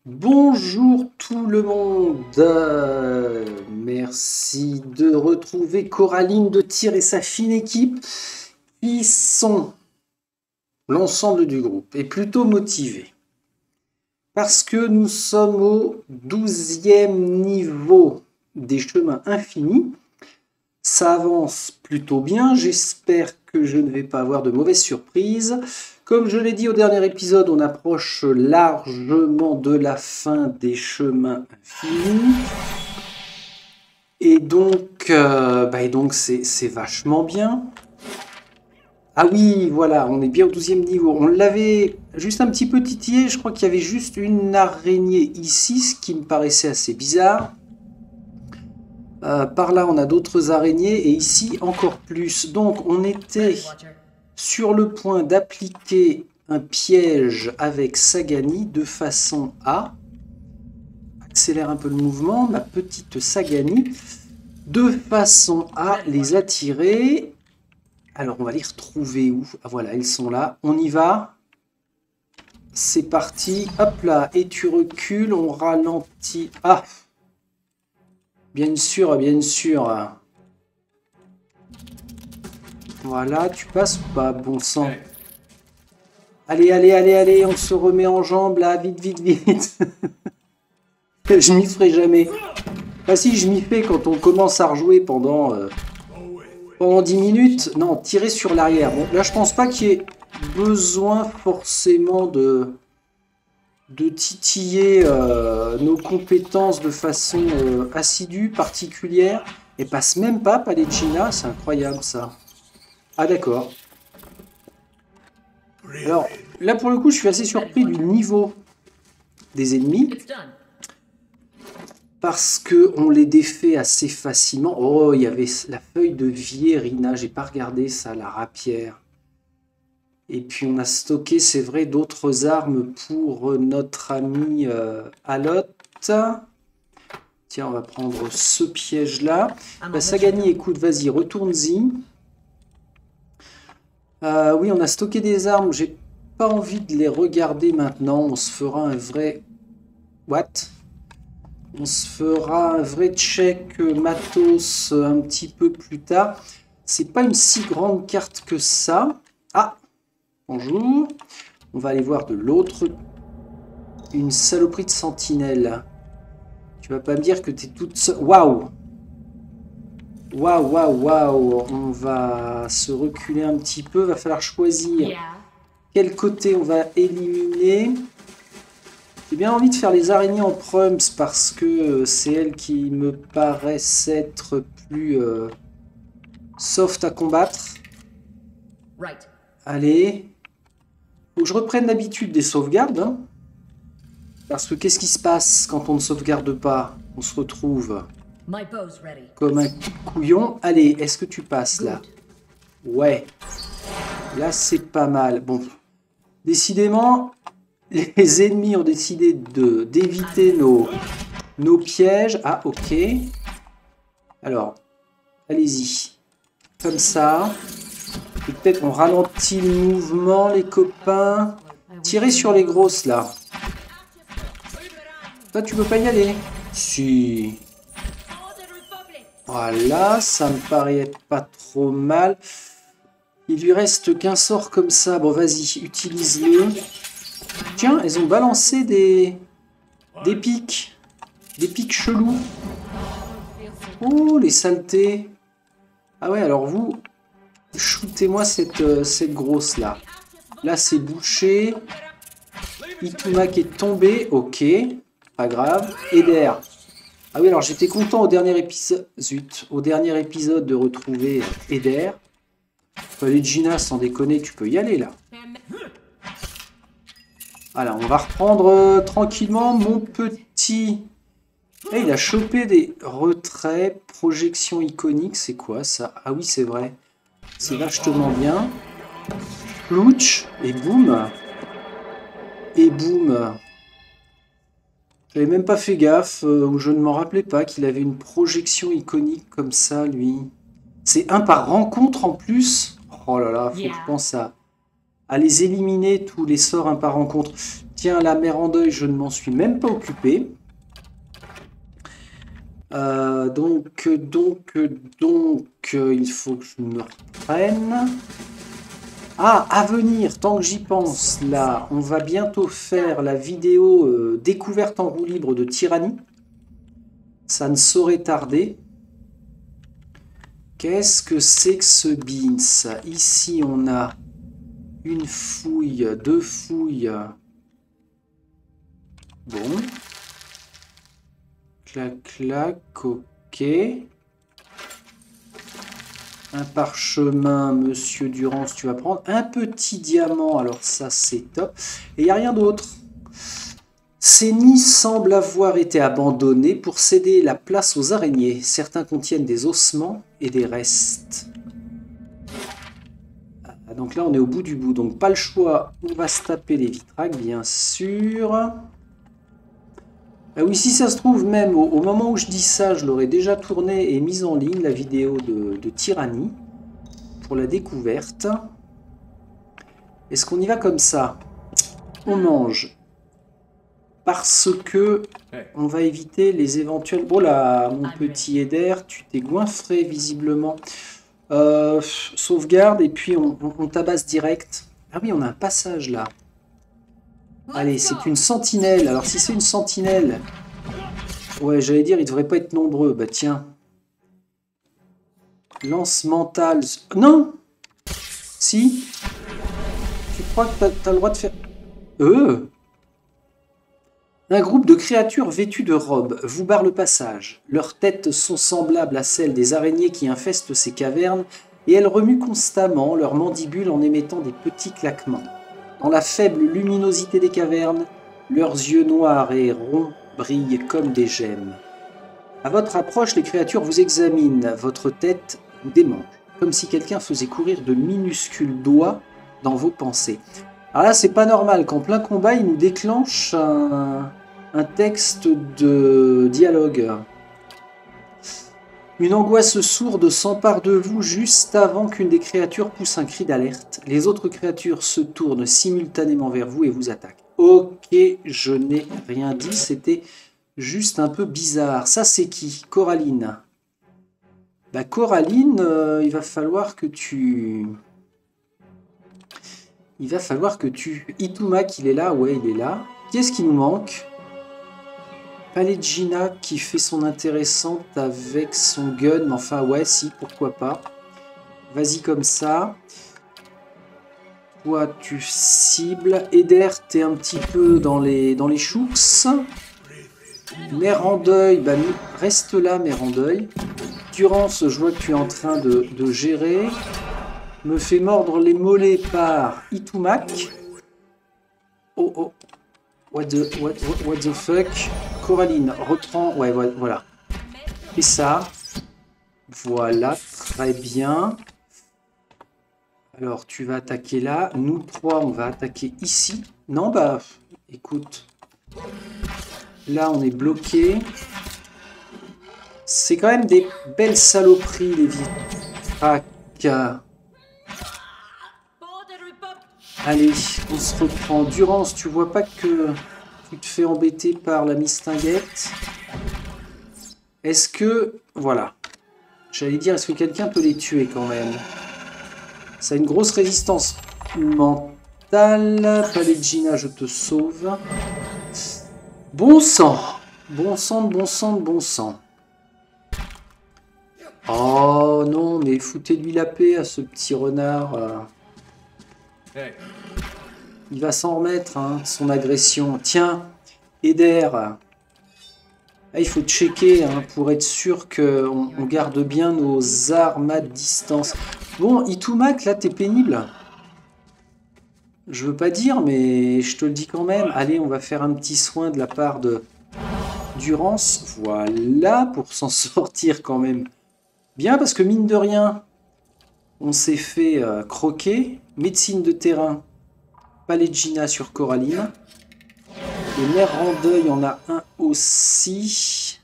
Bonjour tout le monde, merci de retrouver Coraline de Tir et sa fine équipe qui sont l'ensemble du groupe est plutôt motivé parce que nous sommes au 12e niveau des chemins infinis. Ça avance plutôt bien, j'espère que je ne vais pas avoir de mauvaises surprises. Comme je l'ai dit au dernier épisode, on approche largement de la fin des chemins infinis. Et donc, c'est vachement bien. Ah oui, voilà, on est bien au 12e niveau. On l'avait juste un petit peu titillé, je crois qu'il y avait juste une araignée ici, ce qui me paraissait assez bizarre. Par là, on a d'autres araignées, et ici, encore plus. Donc, on était sur le point d'appliquer un piège avec Sagani de façon à accélérer un peu le mouvement, ma petite Sagani, de façon à les attirer. Alors on va les retrouver où? Ah voilà, elles sont là, on y va. C'est parti, hop là, et tu recules, on ralentit. Ah, bien sûr, bien sûr. Voilà, tu passes ou pas, bon sang? Allez, allez, allez, allez, on se remet en jambes là, vite, vite, vite. Je m'y ferai jamais. Ah si, je m'y fais quand on commence à rejouer pendant 10 minutes. Non, tirer sur l'arrière. Bon, là, je pense pas qu'il y ait besoin forcément de titiller nos compétences de façon assidue, particulière. Et passe même pas, Pallegina, c'est incroyable ça. Ah d'accord. Alors, là pour le coup, je suis assez surpris du niveau des ennemis. Parce qu'on les défait assez facilement. Oh, il y avait la feuille de Vierina, j'ai pas regardé ça, la rapière. Et puis on a stocké, c'est vrai, d'autres armes pour notre ami Alot. Tiens, on va prendre ce piège-là. Bah, Sagani, écoute, vas-y, retourne-y. Oui, on a stocké des armes, j'ai pas envie de les regarder maintenant. On se fera un vrai... What ? On se fera un vrai check matos un petit peu plus tard. C'est pas une si grande carte que ça. Ah, bonjour. On va aller voir de l'autre. Une saloperie de sentinelle. Tu vas pas me dire que t'es toute seule. Waouh. Waouh, waouh, waouh. On va se reculer un petit peu. Va falloir choisir quel côté on va éliminer. J'ai bien envie de faire les araignées en prums parce que c'est elles qui me paraissent être plus soft à combattre. Allez. Faut que je reprenne l'habitude des sauvegardes. Hein, parce que qu'est-ce qui se passe quand on ne sauvegarde pas? On se retrouve comme un couillon. Allez, est-ce que tu passes là? Ouais. Là, c'est pas mal. Bon. Décidément... Les ennemis ont décidé d'éviter nos pièges. Ah, ok. Alors, allez-y. Comme ça. Et peut-être on ralentit le mouvement, les copains. Tirez sur les grosses, là. Toi, tu peux pas y aller. Si. Voilà, ça me paraît être pas trop mal. Il lui reste qu'un sort comme ça. Bon, vas-y, utilise-le. Tiens, elles ont balancé des pics. Des pics chelous. Oh, les saletés. Ah ouais, alors vous, shootez-moi cette grosse-là. Là, c'est bouché. Itumak est tombé. Ok, pas grave. Eder. Ah oui, alors j'étais content au dernier épisode... Zut, au dernier épisode de retrouver Eder. Les Gina, sans déconner, tu peux y aller, là. Voilà, on va reprendre tranquillement mon petit... Eh, il a chopé des retraits, projections iconiques, c'est quoi ça? Ah oui, c'est vrai. C'est vachement bien. Plouch, et boum. Et boum. J'avais même pas fait gaffe, ou je ne m'en rappelais pas qu'il avait une projection iconique comme ça, lui. C'est un par rencontre en plus. Oh là là, faut que je pense à à les éliminer, tous les sorts un par rencontre. Tiens, la mer en deuil, je ne m'en suis même pas occupé. Donc, il faut que je me reprenne. Ah, à venir, tant que j'y pense, là, on va bientôt faire la vidéo découverte en roue libre de Tyrannie. Ça ne saurait tarder. Qu'est-ce que c'est que ce Beans? Ici, on a une fouille, 2 fouilles. Bon. Clac, clac, ok. Un parchemin, monsieur Durance, tu vas prendre. Un petit diamant, alors ça c'est top. Et il n'y a rien d'autre. Ces nids semblent avoir été abandonnés pour céder la place aux araignées. Certains contiennent des ossements et des restes. Donc là on est au bout du bout, donc pas le choix. On va se taper les vitraques, bien sûr. Ah oui, si ça se trouve, même au moment où je dis ça, je l'aurais déjà tourné et mise en ligne, la vidéo de Tyrannie, pour la découverte. Est-ce qu'on y va comme ça? On mange. Parce que on va éviter les éventuels... Oh là, mon petit Eder, tu t'es goinfré visiblement. Sauvegarde et puis on tabasse direct. Ah oui, on a un passage là. Allez, c'est une sentinelle. Alors si c'est une sentinelle... Ouais, j'allais dire, ils devraient pas être nombreux. Bah tiens. Lance mentale. Non! Si? Tu crois que t'as le droit de faire... Un groupe de créatures vêtues de robes vous barre le passage. Leurs têtes sont semblables à celles des araignées qui infestent ces cavernes et elles remuent constamment leurs mandibules en émettant des petits claquements. Dans la faible luminosité des cavernes, leurs yeux noirs et ronds brillent comme des gemmes. À votre approche, les créatures vous examinent, votre tête vous démange, comme si quelqu'un faisait courir de minuscules doigts dans vos pensées. Alors là, c'est pas normal, qu'en plein combat, il nous déclenche un texte de dialogue. Une angoisse sourde s'empare de vous juste avant qu'une des créatures pousse un cri d'alerte. Les autres créatures se tournent simultanément vers vous et vous attaquent. Ok, je n'ai rien dit, c'était juste un peu bizarre. Ça, c'est qui? Coraline. Bah, Coraline, il va falloir que tu... Itumak, il est là? Ouais, il est là. Qu'est-ce qui nous manque? Palegina qui fait son intéressante avec son gun. Enfin, ouais, si, pourquoi pas. Vas-y comme ça. Toi, tu cibles. Eder, t'es un petit peu dans les chouks. Mère en deuil, bah, reste là, mère en deuil. Durance, je vois que tu es en train de gérer. Me fait mordre les mollets par Itumak. Oh oh. What the fuck? Coraline, reprends. Ouais, voilà. Et ça. Voilà, très bien. Alors, tu vas attaquer là. Nous trois, on va attaquer ici. Non, bah, écoute. Là, on est bloqué. C'est quand même des belles saloperies, les vitraques. Allez, on se reprend. Durance, tu vois pas que tu te fais embêter par la mistinguette? Est-ce que... Voilà. J'allais dire, est-ce que quelqu'un peut les tuer quand même? Ça a une grosse résistance mentale. Palegina, je te sauve. Bon sang. Bon sang, de bon sang, de bon sang. Oh non, mais foutez-lui la paix à ce petit renard. Il va s'en remettre, hein, son agression. Tiens, Eder. Ah, il faut checker hein, pour être sûr qu'on garde bien nos armes à distance. Bon, Itumak, là, t'es pénible. Je veux pas dire, mais je te le dis quand même. Allez, on va faire un petit soin de la part de Durance. Voilà, pour s'en sortir quand même bien, parce que mine de rien, on s'est fait croquer. Médecine de terrain, Palegina sur Coraline. Les mères en deuil, on a un aussi.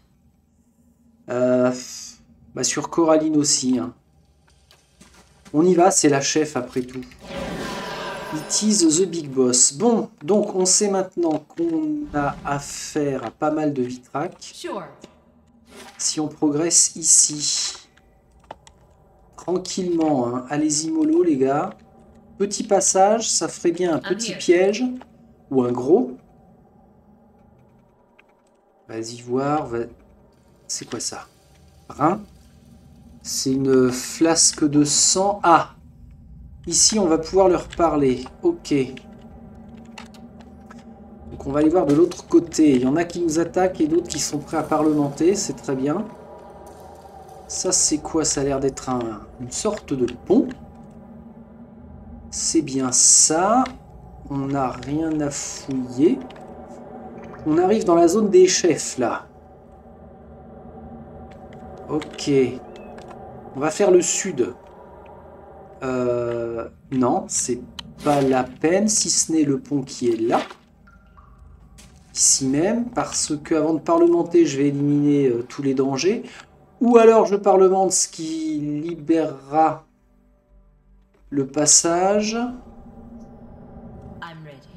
Bah sur Coraline aussi. Hein. On y va, c'est la chef après tout. It is the big boss. Bon, donc on sait maintenant qu'on a affaire à pas mal de vitrac. Si on progresse ici, tranquillement, hein. Allez-y mollo les gars. Petit passage, ça ferait bien un petit piège ou un gros. Vas-y voir. C'est quoi ça? Rein. C'est une flasque de sang. Ah! Ici, on va pouvoir leur parler. Ok. Donc, on va aller voir de l'autre côté. Il y en a qui nous attaquent et d'autres qui sont prêts à parlementer. C'est très bien. Ça, c'est quoi? Ça a l'air d'être une sorte de pont. C'est bien ça. On n'a rien à fouiller. On arrive dans la zone des chefs, là. Ok. On va faire le sud. Non, c'est pas la peine, si ce n'est le pont qui est là. Ici même, parce que avant de parlementer, je vais éliminer tous les dangers. Ou alors je parlemente, ce qui libérera le passage.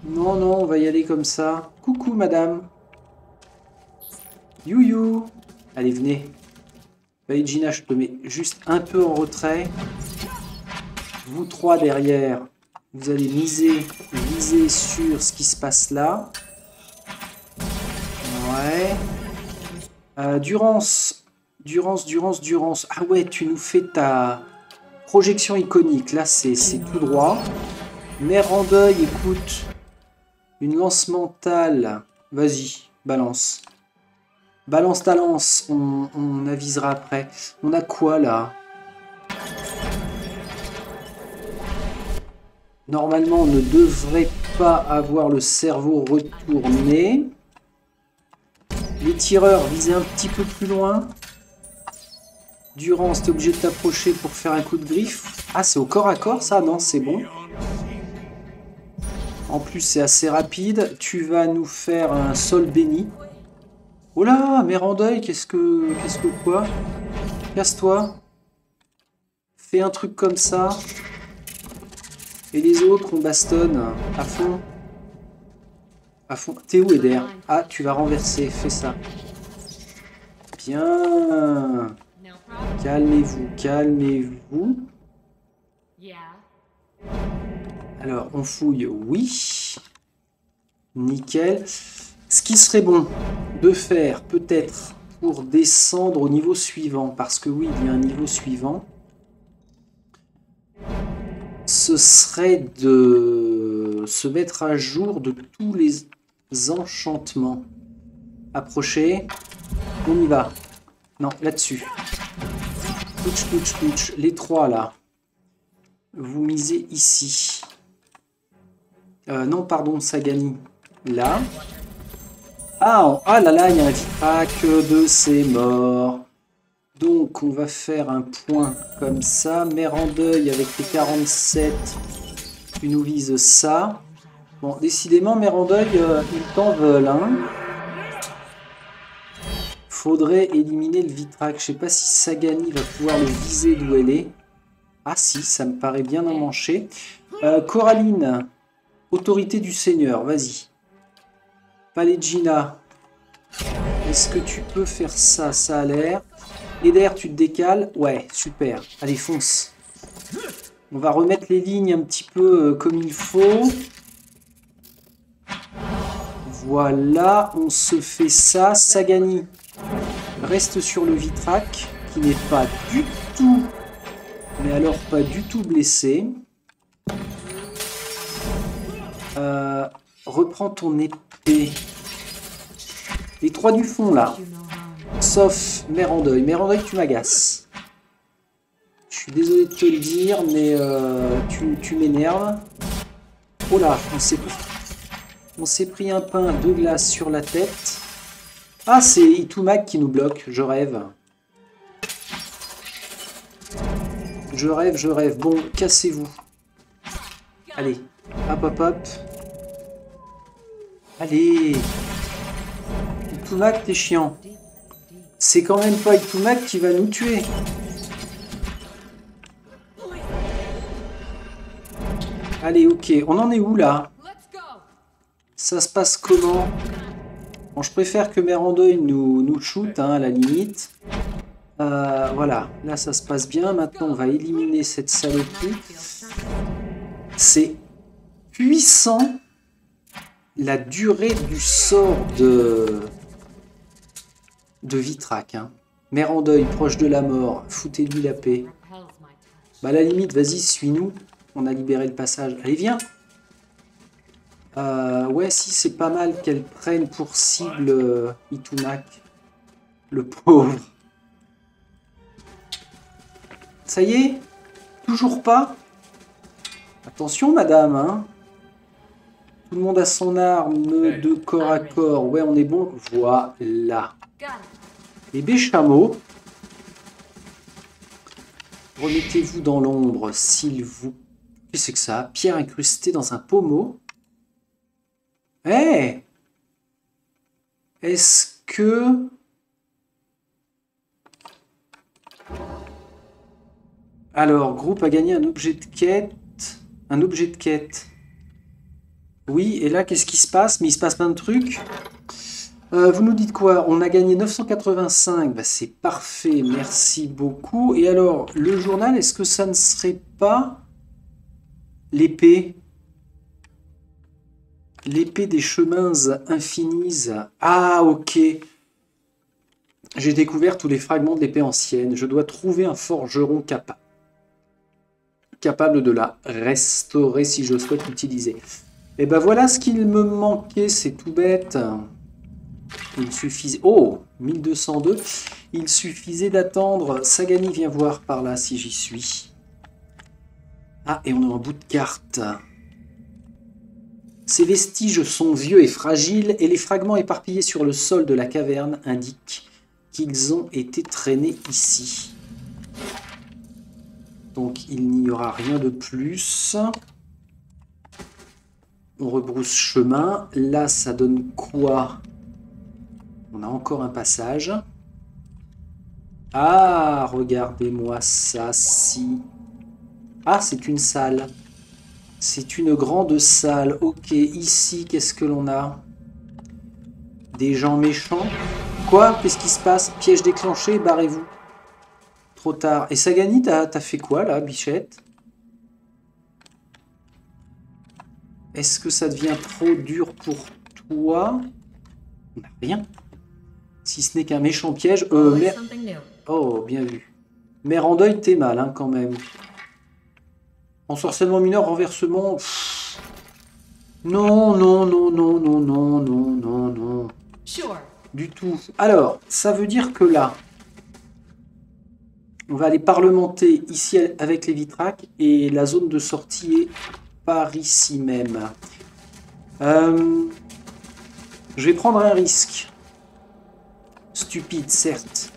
Non, non, on va y aller comme ça. Coucou, madame. You. Allez, venez. Allez, Gina, je te mets juste un peu en retrait. Vous trois derrière, vous allez viser sur ce qui se passe là. Ouais. Durance. Ah ouais, tu nous fais ta projection iconique. Là, c'est tout droit. Mère en deuil, écoute. Une lance mentale. Vas-y, balance. Balance ta lance. On avisera après. On a quoi là? Normalement, on ne devrait pas avoir le cerveau retourné. Les tireurs, visez un petit peu plus loin. Durance, t'es obligé de t'approcher pour faire un coup de griffe. Ah, c'est au corps à corps, ça? Non, c'est bon. En plus, c'est assez rapide. Tu vas nous faire un sol béni. Oh là, mère en deuil, qu'est-ce que quoi? Casse-toi. Fais un truc comme ça. Et les autres, on bastonne à fond. À fond. T'es où, Eder? Ah, tu vas renverser. Fais ça. Bien. Calmez-vous. Alors, on fouille. Oui. Nickel. Ce qui serait bon de faire, peut-être, pour descendre au niveau suivant, parce que oui, il y a un niveau suivant, ce serait de se mettre à jour de tous les enchantements. Approchez. On y va. Non, là-dessus. Touch. Les trois, là. Vous misez ici. Non, pardon, Sagani. Là. Ah là là, il y a un vitrac de ces morts. Donc, on va faire un point comme ça. Mère en deuil avec les 47. Tu nous vises ça. Bon, décidément, Mère en deuil, ils t'en veulent, hein. Faudrait éliminer le vitrac. Je sais pas si Sagani va pouvoir le viser d'où elle est. Ah si, ça me paraît bien emmanché. Coraline, autorité du Seigneur, vas-y. Palegina, est-ce que tu peux faire ça? Ça a l'air. Eder, tu te décales? Ouais, super. Allez, fonce. On va remettre les lignes un petit peu comme il faut. Voilà, on se fait ça. Sagani reste sur le vitrac, qui n'est pas du tout, mais alors pas du tout blessé. Reprends ton épée. Les trois du fond, là. Sauf Mère en deuil. Mère en deuil, tu m'agaces. Je suis désolé de te le dire, mais tu m'énerves. Oh là, on s'est pris un pain de glace sur la tête. Ah, c'est Itumak qui nous bloque. Je rêve. Je rêve. Bon, cassez-vous. Allez. Hop. Allez. Itumak, t'es chiant. C'est quand même pas Itumak qui va nous tuer. Allez, ok. On en est où, là? Ça se passe comment? Bon, je préfère que Merandeuil nous shoot, hein, à la limite. Voilà. Là, ça se passe bien. Maintenant, on va éliminer cette saloperie. C'est puissant, la durée du sort de Vitrac. Hein. Merandeuil, proche de la mort. Foutez-lui la paix. Bah, à la limite, vas-y, suis-nous. On a libéré le passage. Allez, viens. Ouais, si, c'est pas mal qu'elle prenne pour cible Itunak. Le pauvre. Ça y est? Toujours pas? Attention, madame, hein. Tout le monde a son arme de corps à corps. Ouais, on est bon. Voilà. Les béchameaux. Remettez-vous dans l'ombre, s'il vous... Qu'est-ce que ça? Pierre incrustée dans un pommeau. Eh hey! Est-ce que... Alors, groupe a gagné un objet de quête. Un objet de quête. Oui, et là, qu'est-ce qui se passe? Mais il se passe plein de trucs. Vous nous dites quoi? On a gagné 985. Bah, c'est parfait, merci beaucoup. Et alors, le journal, est-ce que ça ne serait pas l'épée? L'épée des chemins infinis. Ah, ok. J'ai découvert tous les fragments de l'épée ancienne. Je dois trouver un forgeron capable de la restaurer si je souhaite l'utiliser. Et ben voilà ce qu'il me manquait, c'est tout bête. Il suffisait... Oh, 1202. Il suffisait d'attendre. Sagani vient voir par là si j'y suis. Ah, et on a un bout de carte. Ces vestiges sont vieux et fragiles, et les fragments éparpillés sur le sol de la caverne indiquent qu'ils ont été traînés ici. Donc il n'y aura rien de plus. On rebrousse chemin. Là, ça donne quoi? On a encore un passage. Ah, regardez-moi ça, si. Ah, c'est une salle. C'est une grande salle. Ok, ici, qu'est-ce que l'on a? Des gens méchants. Quoi? Qu'est-ce qui se passe? Piège déclenché, barrez-vous. Trop tard. Et Sagani, t'as fait quoi, là, bichette? Est-ce que ça devient trop dur pour toi? On n'a rien. Si ce n'est qu'un méchant piège. Oh, bien vu. Merandeuil, t'es mal, hein, quand même. Ensorcellement mineur, renversement. Pff. Non, non, non, non, non, non, non, non, non. Du tout. Alors, ça veut dire que là, on va aller parlementer ici avec les Vitrac et la zone de sortie est par ici même. Je vais prendre un risque. Stupide, certes.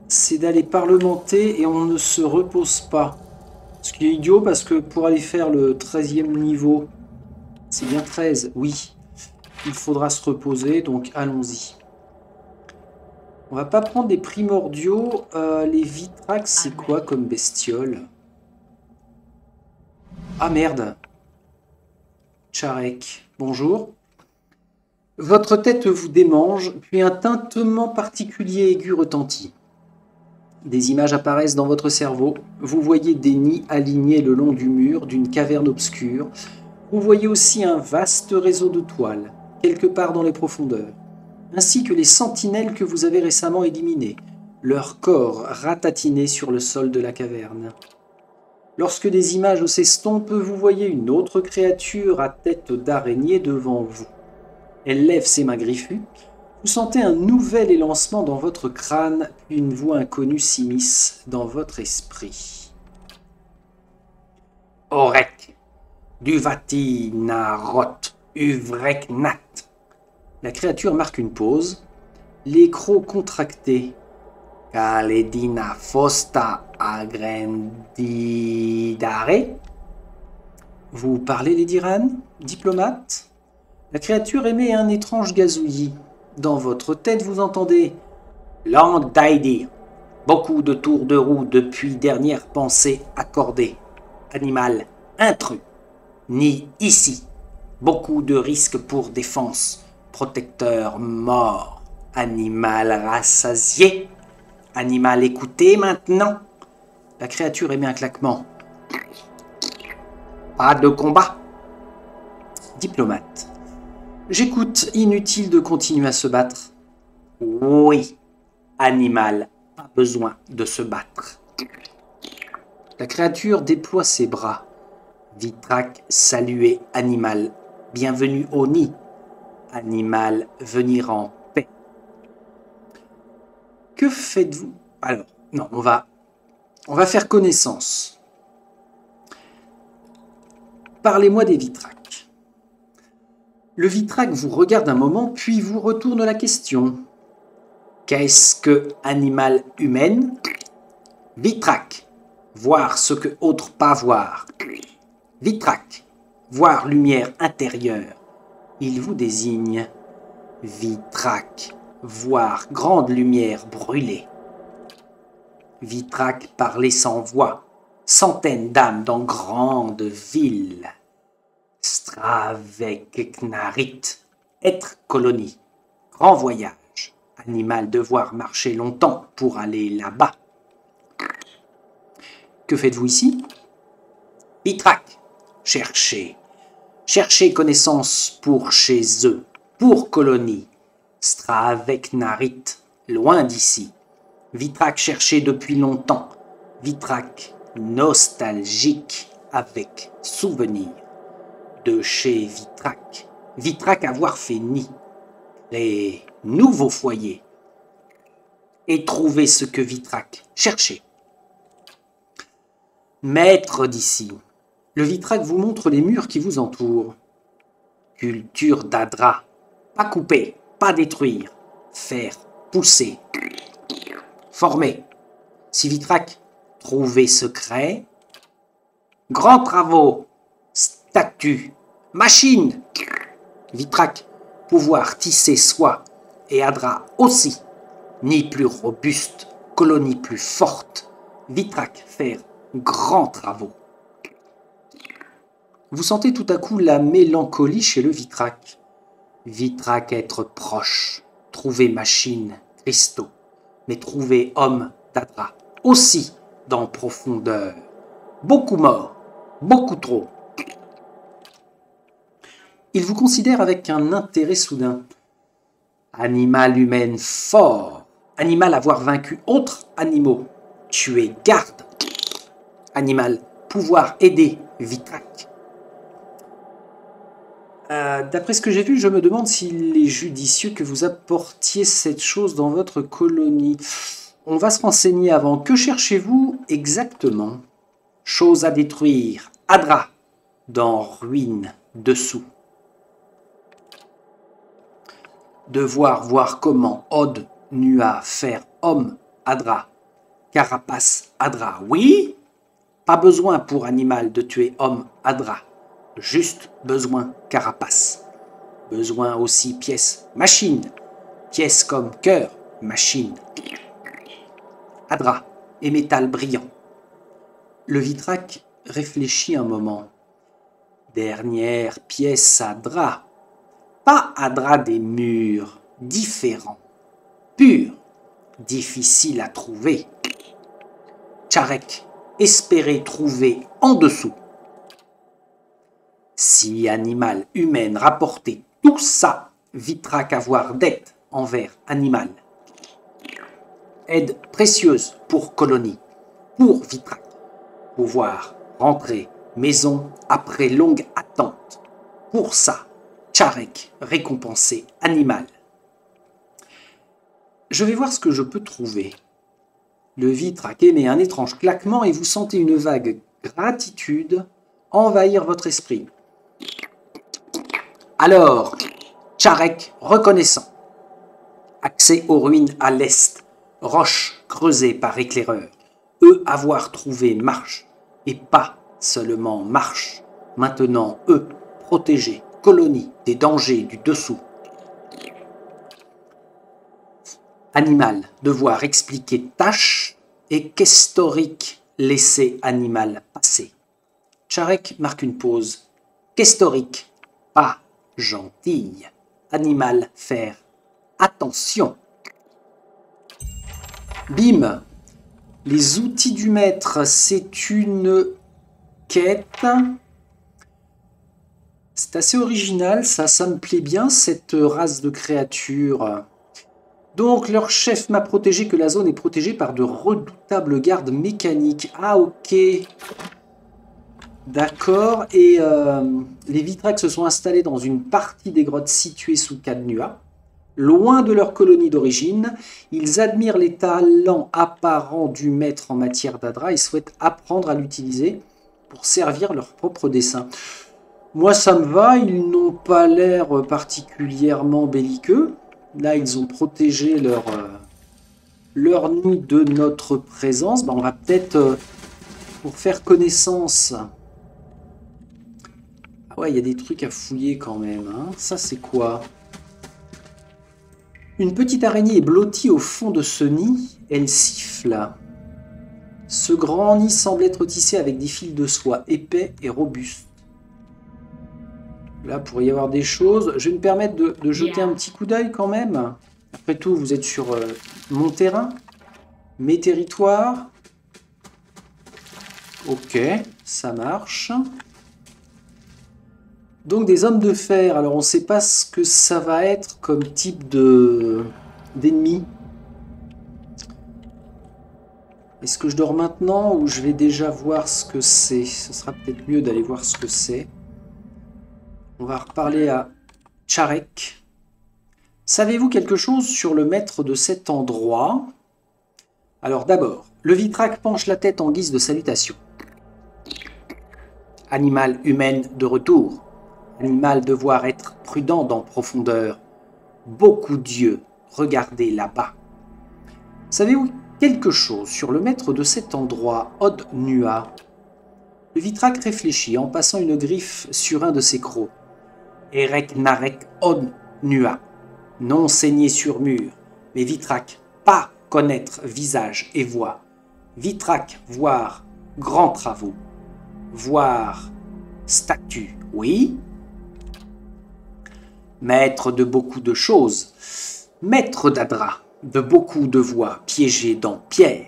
C'est d'aller parlementer et on ne se repose pas. Ce qui est idiot parce que pour aller faire le 13e niveau, c'est bien 13, oui. Il faudra se reposer, donc allons-y. On va pas prendre des primordiaux. Les Vitrac, c'est quoi comme bestiole? Ah merde. Tcharek, bonjour. Votre tête vous démange, puis un tintement particulier aigu retentit. Des images apparaissent dans votre cerveau. Vous voyez des nids alignés le long du mur d'une caverne obscure. Vous voyez aussi un vaste réseau de toiles, quelque part dans les profondeurs, ainsi que les sentinelles que vous avez récemment éliminées, leurs corps ratatinés sur le sol de la caverne. Lorsque des images s'estompent, vous voyez une autre créature à tête d'araignée devant vous. Elle lève ses mains griffues. Vous sentez un nouvel élancement dans votre crâne, puis une voix inconnue s'immisce dans votre esprit. Orek, Duvati Narot, Uvrek Nat. La créature marque une pause, les crocs contractés. Kaledina Fosta Agrendidare. Vous parlez les Diran, diplomate? La créature émet un étrange gazouillis. Dans votre tête, vous entendez « Land d'Aidi ». Beaucoup de tours de roue depuis dernière pensée accordée. Animal, Intrus. Ni ici. Beaucoup de risques pour défense. Protecteur mort. Animal rassasié. Animal écouté maintenant. La créature émet un claquement. Pas de combat. Diplomate. J'écoute, inutile de continuer à se battre. Oui. Animal, pas besoin de se battre. La créature déploie ses bras. Vitrac, saluez animal. Bienvenue au nid. Animal, venir en paix. Que faites-vous? Alors, non, on va faire connaissance. Parlez-moi des Vitrac. Le Vitrac vous regarde un moment, puis vous retourne la question. Qu'est-ce que animal humaine? Vitrac, voir ce que autres pas voir. Vitrac, voir lumière intérieure. Il vous désigne. Vitrac, voir grande lumière brûlée. Vitrac, parler sans voix. Centaines d'âmes dans grande ville. Straveknarit, être colonie. Grand voyage. Animal devoir marcher longtemps pour aller là-bas. Que faites-vous ici? Vitrac, chercher. Chercher connaissance pour chez eux, pour colonie. Straveknarit, loin d'ici. Vitrac cherché depuis longtemps. Vitrac, nostalgique avec souvenir. De chez Vitrac. Vitrac avoir fait nid. Les nouveaux foyers. Et trouver ce que Vitrac cherchait. Maître d'ici. Le Vitrac vous montre les murs qui vous entourent. Culture d'Adra. Pas couper, pas détruire. Faire pousser. Former. Si Vitrac, trouver secret. Grands travaux. Statue. Machine. Vitrac, pouvoir tisser soi. Et Adra aussi. Ni plus robuste, colonie plus forte. Vitrac, faire grands travaux. Vous sentez tout à coup la mélancolie chez le Vitrac. Vitrac être proche, trouver machine, cristaux, mais trouver homme d'Adra, aussi dans profondeur. Beaucoup mort, beaucoup trop. Il vous considère avec un intérêt soudain. Animal humain fort, animal avoir vaincu autres animaux, tuer garde. Animal pouvoir aider Vitrac. D'après ce que j'ai vu, je me demande s'il est judicieux que vous apportiez cette chose dans votre colonie. On va se renseigner avant. Que cherchez-vous exactement? Chose à détruire. Adra. Dans ruine dessous. Devoir voir comment Od Nua faire homme Adra. Carapace Adra. Oui? Pas besoin pour animal de tuer homme Adra. Juste besoin carapace. Besoin aussi pièce machine. Pièce comme cœur, machine. Adra et métal brillant. Le Vitrac réfléchit un moment. Dernière pièce Adra. Pas Adra des murs, différent. Pur, difficile à trouver. Tcharek, espérer trouver en dessous. Si animal humain rapportait tout ça, Vitrac avoir dette envers animal. Aide précieuse pour colonie, pour Vitrac. Pouvoir rentrer maison après longue attente. Pour ça, Tcharek récompensé animal. Je vais voir ce que je peux trouver. Le Vitrac émet un étrange claquement et vous sentez une vague gratitude envahir votre esprit. Alors, Tcharek reconnaissant. Accès aux ruines à l'est. Roches creusées par éclaireur. Eux avoir trouvé marche. Et pas seulement marche. Maintenant, eux, protégés, colonie des dangers du dessous. Animal, devoir expliquer tâche et qu'historique laisser animal passer. Tcharek marque une pause. Qu'historique, pas gentille. Animal, faire attention. Bim. Les outils du maître, c'est une quête. C'est assez original, ça me plaît bien, cette race de créatures. Donc, leur chef m'a protégé que la zone est protégée par de redoutables gardes mécaniques. Ah, ok. D'accord. Et les Vitrax se sont installés dans une partie des grottes situées sous Cadnua. Loin de leur colonie d'origine, ils admirent les talents apparents du maître en matière d'Adra et souhaitent apprendre à l'utiliser pour servir leur propre dessein. Moi, ça me va, ils n'ont pas l'air particulièrement belliqueux. Là, ils ont protégé leur nid de notre présence. On va peut-être, pour faire connaissance... Ah ouais, il y a des trucs à fouiller quand même. Hein. Ça, c'est quoi? Une petite araignée est blottie au fond de ce nid. Elle siffle. Ce grand nid semble être tissé avec des fils de soie épais et robustes. Là, pourrait y avoir des choses. Je vais me permettre de jeter un petit coup d'œil quand même. Après tout, vous êtes sur mon terrain, mes territoires. Ok, ça marche. Donc des hommes de fer. Alors on ne sait pas ce que ça va être comme type d'ennemi. Est-ce que je dors maintenant ou je vais déjà voir ce que c'est? Ce sera peut-être mieux d'aller voir ce que c'est. On va reparler à Tcharek. Savez-vous quelque chose sur le maître de cet endroit? Alors d'abord, le Vitrak penche la tête en guise de salutation. Animal humain de retour. Animal devoir être prudent dans profondeur. Beaucoup d'yeux, regardez là-bas. Savez-vous quelque chose sur le maître de cet endroit, Od Nua? Le Vitrak réfléchit en passant une griffe sur un de ses crocs. Erek Narek Od Nua. Non saigné sur mur, mais Vitrak, pas connaître visage et voix. Vitrak, voir grands travaux. Voir statue, oui. Maître de beaucoup de choses. Maître d'Adra, de beaucoup de voix piégées dans pierre.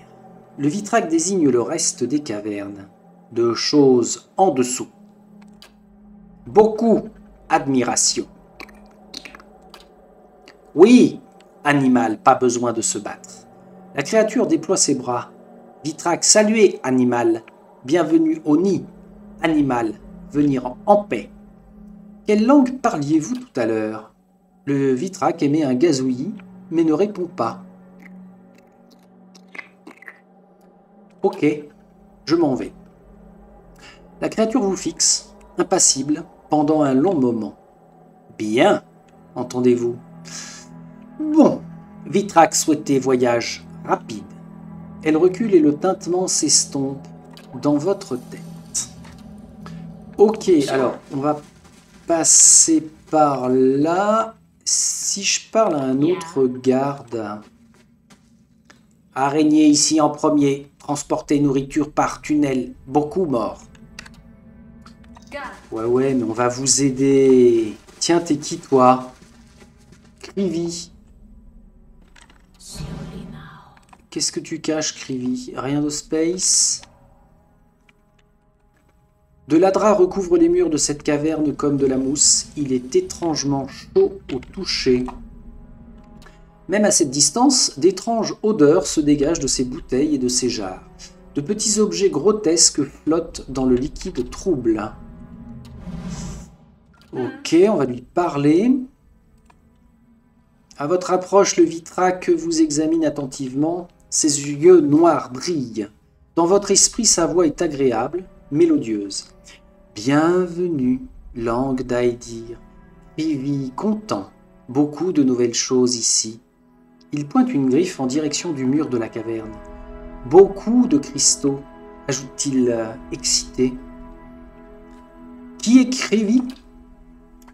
Le Vitrak désigne le reste des cavernes. De choses en dessous. Beaucoup admiration. Oui, animal, pas besoin de se battre. La créature déploie ses bras. Vitrak, saluez, animal. Bienvenue au nid. Animal, venir en paix. Quelle langue parliez-vous tout à l'heure? Le Vitrak émet un gazouillis, mais ne répond pas. Ok, je m'en vais. La créature vous fixe, impassible, pendant un long moment. Bien, entendez-vous? Bon, Vitrak souhaitait voyage rapide. Elle recule et le tintement s'estompe dans votre tête. Ok, alors, on va passer par là. Si je parle à un autre garde... Araignée ici en premier. Transporter nourriture par tunnel. Beaucoup morts. Ouais, mais on va vous aider. Tiens, t'es qui, toi? Krivy. Qu'est-ce que tu caches, Krivy? Rien de space. De l'Adra recouvre les murs de cette caverne comme de la mousse. Il est étrangement chaud au toucher. Même à cette distance, d'étranges odeurs se dégagent de ces bouteilles et de ces jarres. De petits objets grotesques flottent dans le liquide trouble. Ok, on va lui parler. À votre approche, le Vitrak vous examine attentivement. Ses yeux noirs brillent. Dans votre esprit, sa voix est agréable, mélodieuse. Bienvenue, langue d'Aedir. Krivy, content. Beaucoup de nouvelles choses ici. Il pointe une griffe en direction du mur de la caverne. Beaucoup de cristaux, ajoute-t-il excité. Qui est Krivy?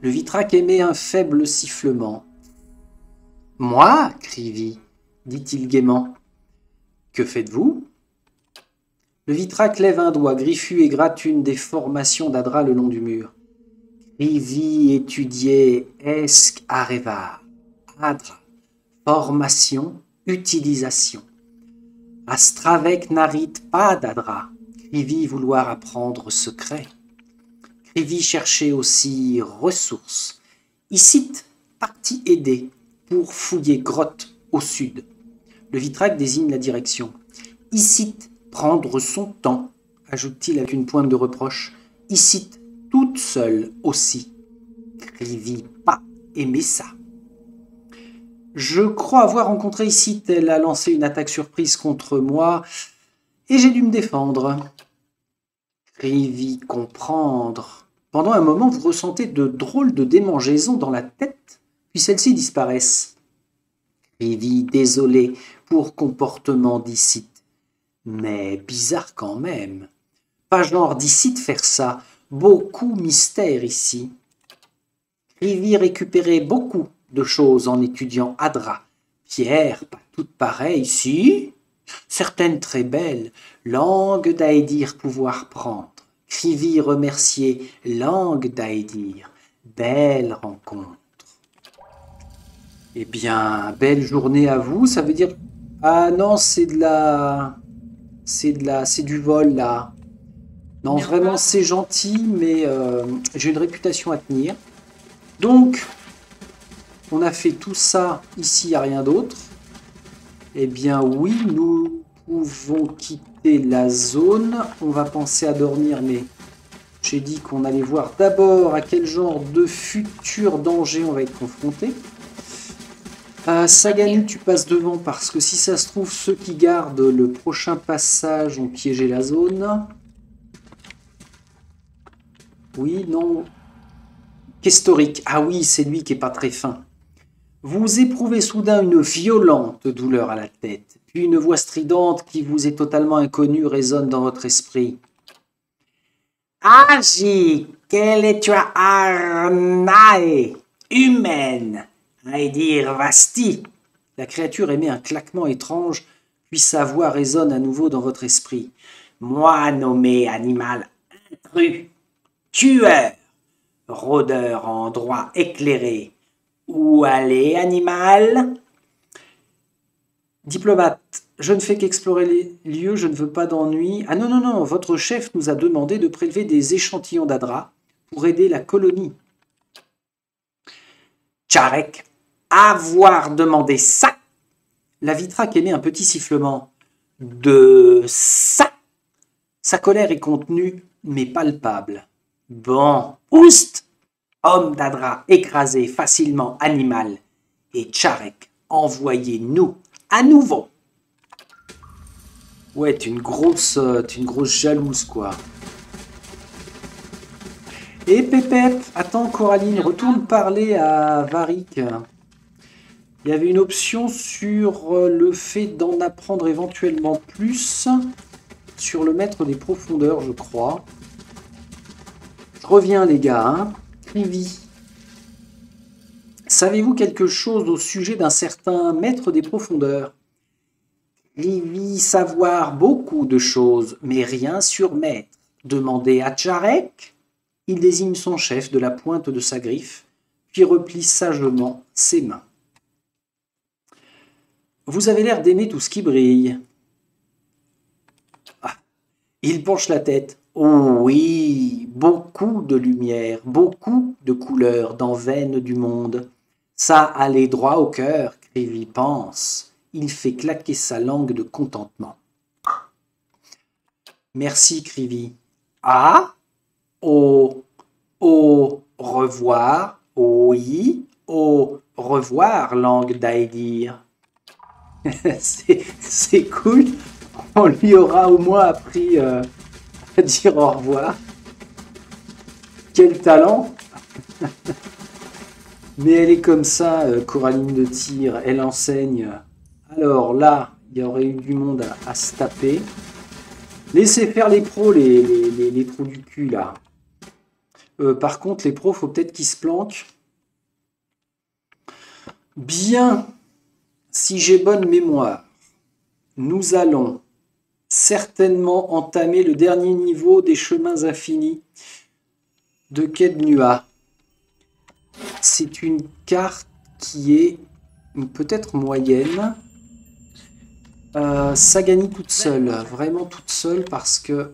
Le Vitrak émet un faible sifflement. Moi, Krivy, dit-il gaiement. Que faites-vous? Le Vitrac lève un doigt griffu et gratte une des formations d'Adra le long du mur. Krivi étudier esc areva. Adra. Formation, utilisation. Astravek narit pas d'Adra. Krivi vouloir apprendre secret. Krivi chercher aussi ressources. Icite partie aidée pour fouiller grotte au sud. Le Vitrac désigne la direction. Icite prendre son temps, ajoute-t-il avec une pointe de reproche. Icite toute seule aussi. Krivi pas aimer ça. Je crois avoir rencontré Icite. Elle a lancé une attaque surprise contre moi et j'ai dû me défendre. Krivi comprendre. Pendant un moment, vous ressentez de drôles de démangeaisons dans la tête, puis celles-ci disparaissent. Krivi désolé pour comportement d'Icite. Mais bizarre quand même. Pas genre d'Icite faire ça. Beaucoup mystère ici. Krivi récupérait beaucoup de choses en étudiant Adra. Pierre, pas toutes pareilles, si. Certaines très belles. Langue d'Aedir pouvoir prendre. Krivi remercier langue d'Aedir. Belle rencontre. Eh bien, belle journée à vous. Ça veut dire... Ah non, c'est de la... C'est du vol, là. Non, vraiment, c'est gentil, mais j'ai une réputation à tenir. Donc, on a fait tout ça. Ici, il n'y a rien d'autre. Eh bien, oui, nous pouvons quitter la zone. On va penser à dormir, mais j'ai dit qu'on allait voir d'abord à quel genre de futur danger on va être confronté. Sagani, tu passes devant parce que si ça se trouve, ceux qui gardent le prochain passage ont piégé la zone. Oui, non. Qu'historique. Ah oui, c'est lui qui est pas très fin. Vous éprouvez soudain une violente douleur à la tête, puis une voix stridente qui vous est totalement inconnue résonne dans votre esprit. Agi, quelle est tu arnae, humaine, Aedir Vasti. La créature émet un claquement étrange, puis sa voix résonne à nouveau dans votre esprit. Moi nommé animal intrus, tueur, rôdeur en droit éclairé. Où aller, animal? Diplomate, je ne fais qu'explorer les lieux, je ne veux pas d'ennui. Ah non, non, non, votre chef nous a demandé de prélever des échantillons d'Adra pour aider la colonie. Tcharek, avoir demandé ça? La Vitrac émet un petit sifflement. De ça? Sa colère est contenue, mais palpable. Bon, oust! Homme d'Adra écrasé facilement animal. Et Tcharek, envoyez-nous à nouveau. Ouais, t'es une grosse jalouse, quoi. Et Pépep, attends Coraline, retourne parler à Varric. Il y avait une option sur le fait d'en apprendre éventuellement plus sur le maître des profondeurs, je crois. Je reviens les gars, hein. Krivi. Savez-vous quelque chose au sujet d'un certain maître des profondeurs? Krivi savoir beaucoup de choses, mais rien sur maître. Demandez à Tcharek. Il désigne son chef de la pointe de sa griffe, puis replie sagement ses mains. Vous avez l'air d'aimer tout ce qui brille. Ah, il penche la tête. Oh oui, beaucoup de lumière, beaucoup de couleurs dans veine du monde. Ça allait droit au cœur, Krivi pense. Il fait claquer sa langue de contentement. Merci, Krivi. Ah, au revoir, oui, au revoir, langue d'Aedir. C'est cool. On lui aura au moins appris à dire au revoir. Quel talent. Mais elle est comme ça, Coraline de Tyr, elle enseigne. Alors là, il y aurait eu du monde à se taper. Laissez faire les pros, les trous du cul, là. Par contre, les pros, faut peut-être qu'ils se planquent. Bien, si j'ai bonne mémoire, nous allons certainement entamer le dernier niveau des chemins infinis de Kednua. C'est une carte qui est peut-être moyenne. Sagani toute seule, vraiment toute seule, parce que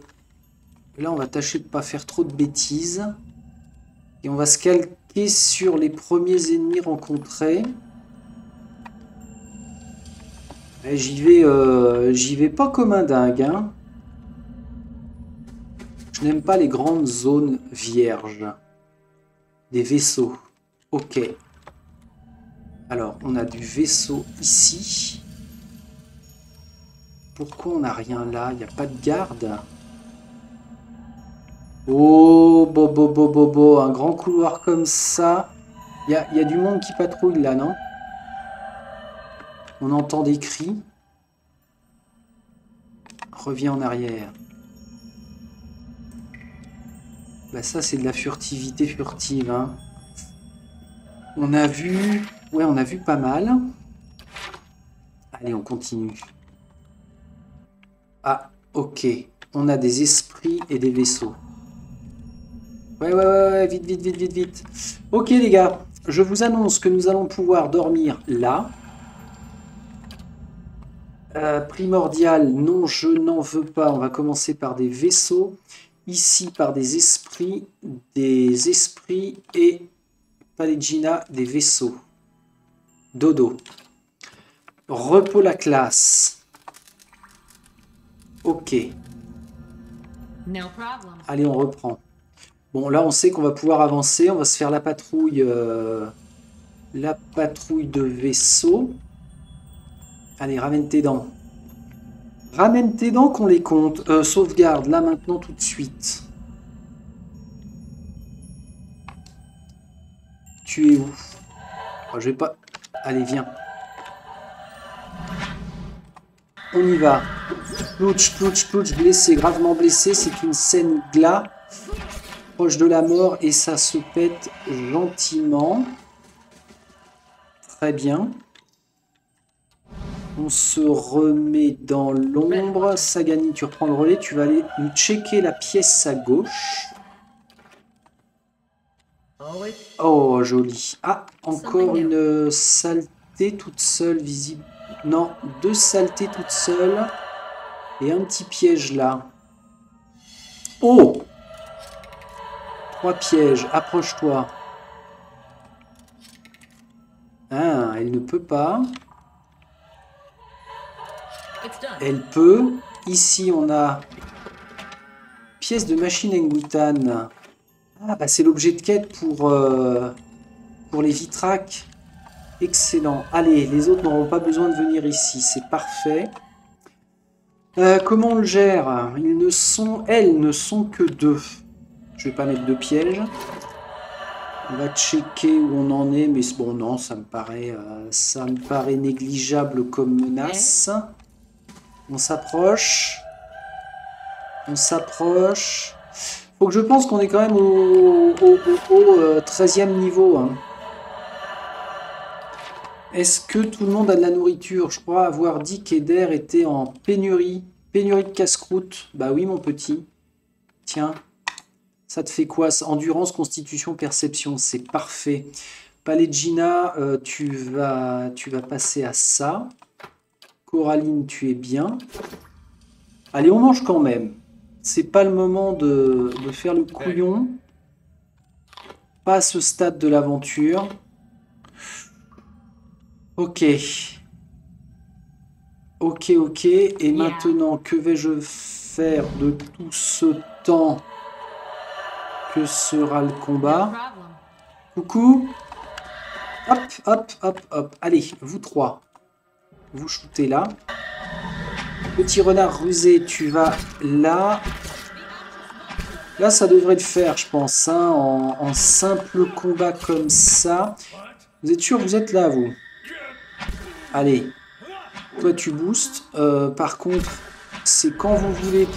là on va tâcher de ne pas faire trop de bêtises. Et on va se calquer sur les premiers ennemis rencontrés. J'y vais pas comme un dingue, hein. Je n'aime pas les grandes zones vierges. Des vaisseaux. Ok. Alors, on a du vaisseau ici. Pourquoi on n'a rien là? Il n'y a pas de garde. Oh, bobo, un grand couloir comme ça. Il y a du monde qui patrouille là, non? On entend des cris. Reviens en arrière. Bah ça, c'est de la furtivité furtive, hein. On a vu... Ouais, on a vu pas mal. Allez, on continue. Ah, ok. On a des esprits et des vaisseaux. Ouais, vite. Ok, les gars. Je vous annonce que nous allons pouvoir dormir là. Primordial, non, je n'en veux pas. On va commencer par des vaisseaux. Ici, par des esprits et Palegina, des vaisseaux. Dodo. Repos la classe. Ok. Allez, on reprend. Bon, là, on sait qu'on va pouvoir avancer. On va se faire la patrouille de vaisseaux. Allez, ramène tes dents. Ramène tes dents qu'on les compte. Sauvegarde, là, maintenant, tout de suite. Tu es où? Oh, je vais pas... Allez, viens. On y va. Plouch, blessé, gravement blessé. C'est une scène glas. Proche de la mort et ça se pète gentiment. Très bien. On se remet dans l'ombre. Sagani, tu reprends le relais. Tu vas aller nous checker la pièce à gauche. Oh, joli. Ah, encore une saleté toute seule, visible. Non, deux saletés toutes seules. Et un petit piège là. Oh! 3 pièges. Approche-toi. Ah, elle ne peut pas. Elle peut. Ici, on a pièce de machine Nguitan. Ah, bah c'est l'objet de quête pour les vitraques. Excellent. Allez, les autres n'auront pas besoin de venir ici. C'est parfait. Comment on le gère? Elles ne sont que 2. Je vais pas mettre de piège. On va checker où on en est, mais bon, non, ça me paraît négligeable comme menace. On s'approche. Faut que je pense qu'on est quand même au 13e niveau. Hein. Est-ce que tout le monde a de la nourriture? Je crois avoir dit qu'Eder était en pénurie. Pénurie de casse-croûte. Bah oui, mon petit. Tiens. Ça te fait quoi? Endurance, constitution, perception. C'est parfait. Palegina, tu vas passer à ça. Coraline, tu es bien. Allez, on mange quand même. C'est pas le moment de faire le couillon. Pas à ce stade de l'aventure. Ok. Et maintenant, que vais-je faire de tout ce temps? Que sera le combat? Coucou. Hop. Allez, vous 3. Vous shootez là. Petit renard rusé, tu vas là. Là, ça devrait le faire, je pense. Hein, en simple combat comme ça. Vous êtes sûr, vous êtes là, vous? Allez. Toi, tu boostes. Par contre, c'est quand vous voulez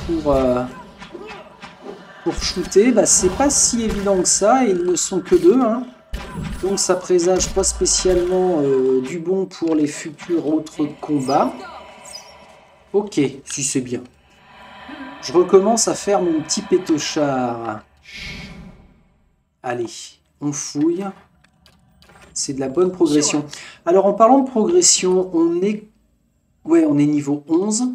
pour shooter. Bah, c'est pas si évident que ça. Et ils ne sont que 2. Hein. Donc, ça présage pas spécialement du bon pour les futurs autres combats. Ok, si c'est bien. Je recommence à faire mon petit pétochard. Allez, on fouille. C'est de la bonne progression. Alors, en parlant de progression, on est niveau 11.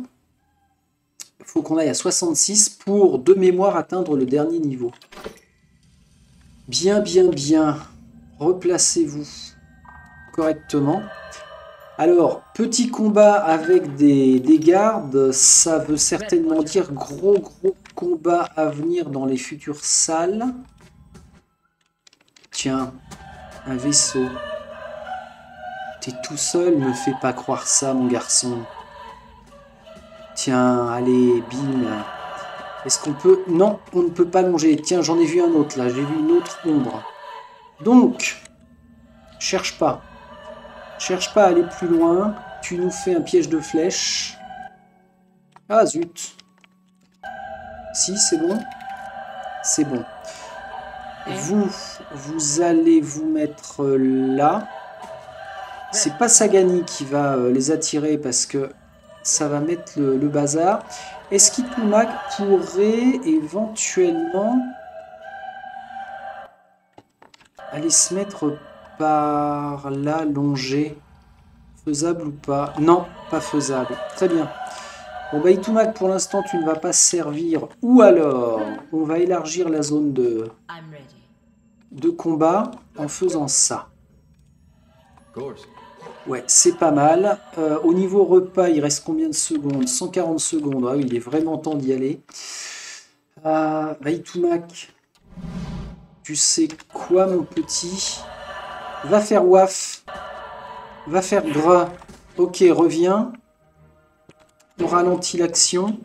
Il faut qu'on aille à 66 pour, de mémoire, atteindre le dernier niveau. Bien, bien, bien. Replacez-vous correctement. Alors, petit combat avec des gardes, ça veut certainement dire gros combat à venir dans les futures salles. Tiens, un vaisseau. T'es tout seul, me fais pas croire ça, mon garçon. Tiens, allez, bim. Est-ce qu'on peut... Non, on ne peut pas longer. Tiens, j'en ai vu un autre, là. J'ai vu une autre ombre. Donc, cherche pas. Cherche pas à aller plus loin. Tu nous fais un piège de flèche. Ah, zut. Si, c'est bon. C'est bon. Vous allez vous mettre là. C'est pas Sagani qui va les attirer parce que ça va mettre le bazar. Est-ce qu'Itumak pourrait éventuellement aller se mettre par là, longer? Faisable ou pas? Non, pas faisable. Très bien. Bon bah Itumak, pour l'instant tu ne vas pas servir. Ou alors, on va élargir la zone de combat en faisant ça. Ouais, c'est pas mal. Au niveau repas, il reste combien de secondes? 140 secondes. Ah oui, il est vraiment temps d'y aller. Bah Itumak, tu sais quoi mon petit? Va faire waf. Va faire gras. Ok, reviens. On ralentit l'action.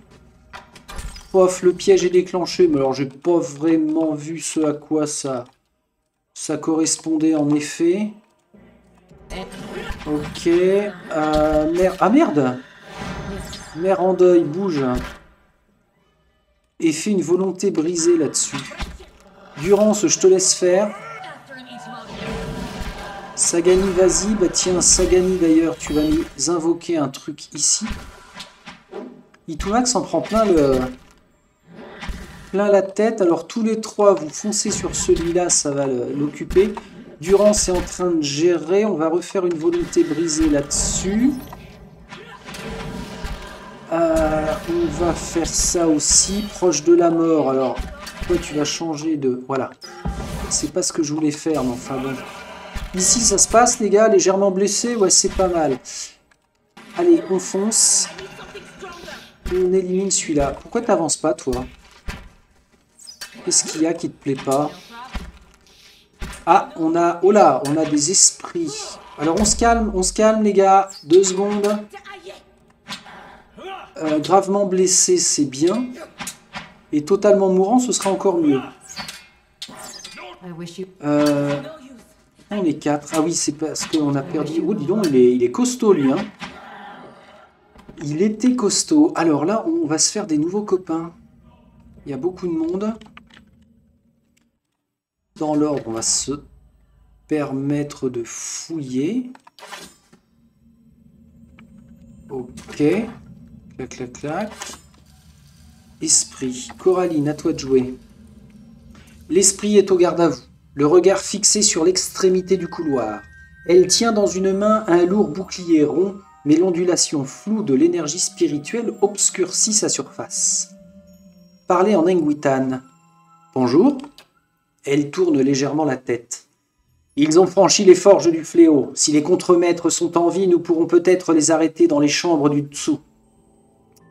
Pof, le piège est déclenché. Mais alors, j'ai pas vraiment vu ce à quoi ça correspondait en effet. Ok. Ah merde! Mère en deuil, bouge. Et fais une volonté brisée là-dessus. Durance, je te laisse faire. Sagani, vas-y. Bah tiens, Sagani d'ailleurs, tu vas nous invoquer un truc ici. Itumak s'en prend plein la tête. Alors tous les trois, vous foncez sur celui-là, ça va l'occuper. Durance est en train de gérer. On va refaire une volonté brisée là-dessus. On va faire ça aussi. Proche de la mort. Alors, toi, tu vas changer de... Voilà. C'est pas ce que je voulais faire, mais enfin bon. Ici, ça se passe, les gars. Légèrement blessé. Ouais, c'est pas mal. Allez, on fonce. On élimine celui-là. Pourquoi t'avances pas, toi? Qu'est-ce qu'il y a qui te plaît pas? Ah, on a... Oh là, on a des esprits. Alors, on se calme, les gars. 2 secondes. Gravement blessé, c'est bien. Et totalement mourant, ce sera encore mieux. On est 4. Ah oui, c'est parce qu'on a perdu... Oh, dis donc, il est costaud, lui. Hein. Il était costaud. Alors là, on va se faire des nouveaux copains. Il y a beaucoup de monde. Dans l'ordre, on va se permettre de fouiller. Ok. Clac, clac, clac. Esprit. Coraline, à toi de jouer. L'esprit est au garde à vous, le regard fixé sur l'extrémité du couloir. Elle tient dans une main un lourd bouclier rond, mais l'ondulation floue de l'énergie spirituelle obscurcit sa surface. Parlez en Engwitan. Bonjour. Elle tourne légèrement la tête. Ils ont franchi les forges du fléau. Si les contremaîtres sont en vie, nous pourrons peut-être les arrêter dans les chambres du dessous.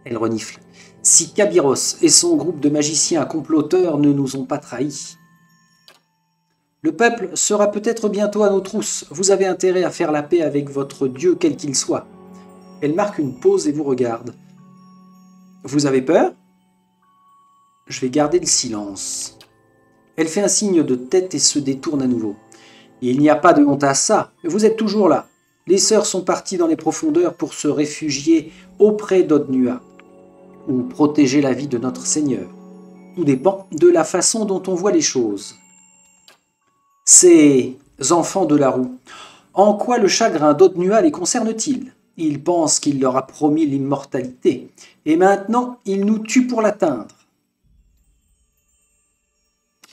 Elle renifle. Si Kabiros et son groupe de magiciens comploteurs ne nous ont pas trahis. Le peuple sera peut-être bientôt à nos trousses. Vous avez intérêt à faire la paix avec votre dieu, quel qu'il soit. Elle marque une pause et vous regarde. Vous avez peur? Je vais garder le silence. Elle fait un signe de tête et se détourne à nouveau. Il n'y a pas de honte à ça. Vous êtes toujours là. Les sœurs sont parties dans les profondeurs pour se réfugier auprès d'Odnua, ou protéger la vie de notre Seigneur. Tout dépend de la façon dont on voit les choses. Ces enfants de la roue, en quoi le chagrin d'Odnua les concerne-t-il? Il pense qu'il leur a promis l'immortalité. Et maintenant, il nous tue pour l'atteindre.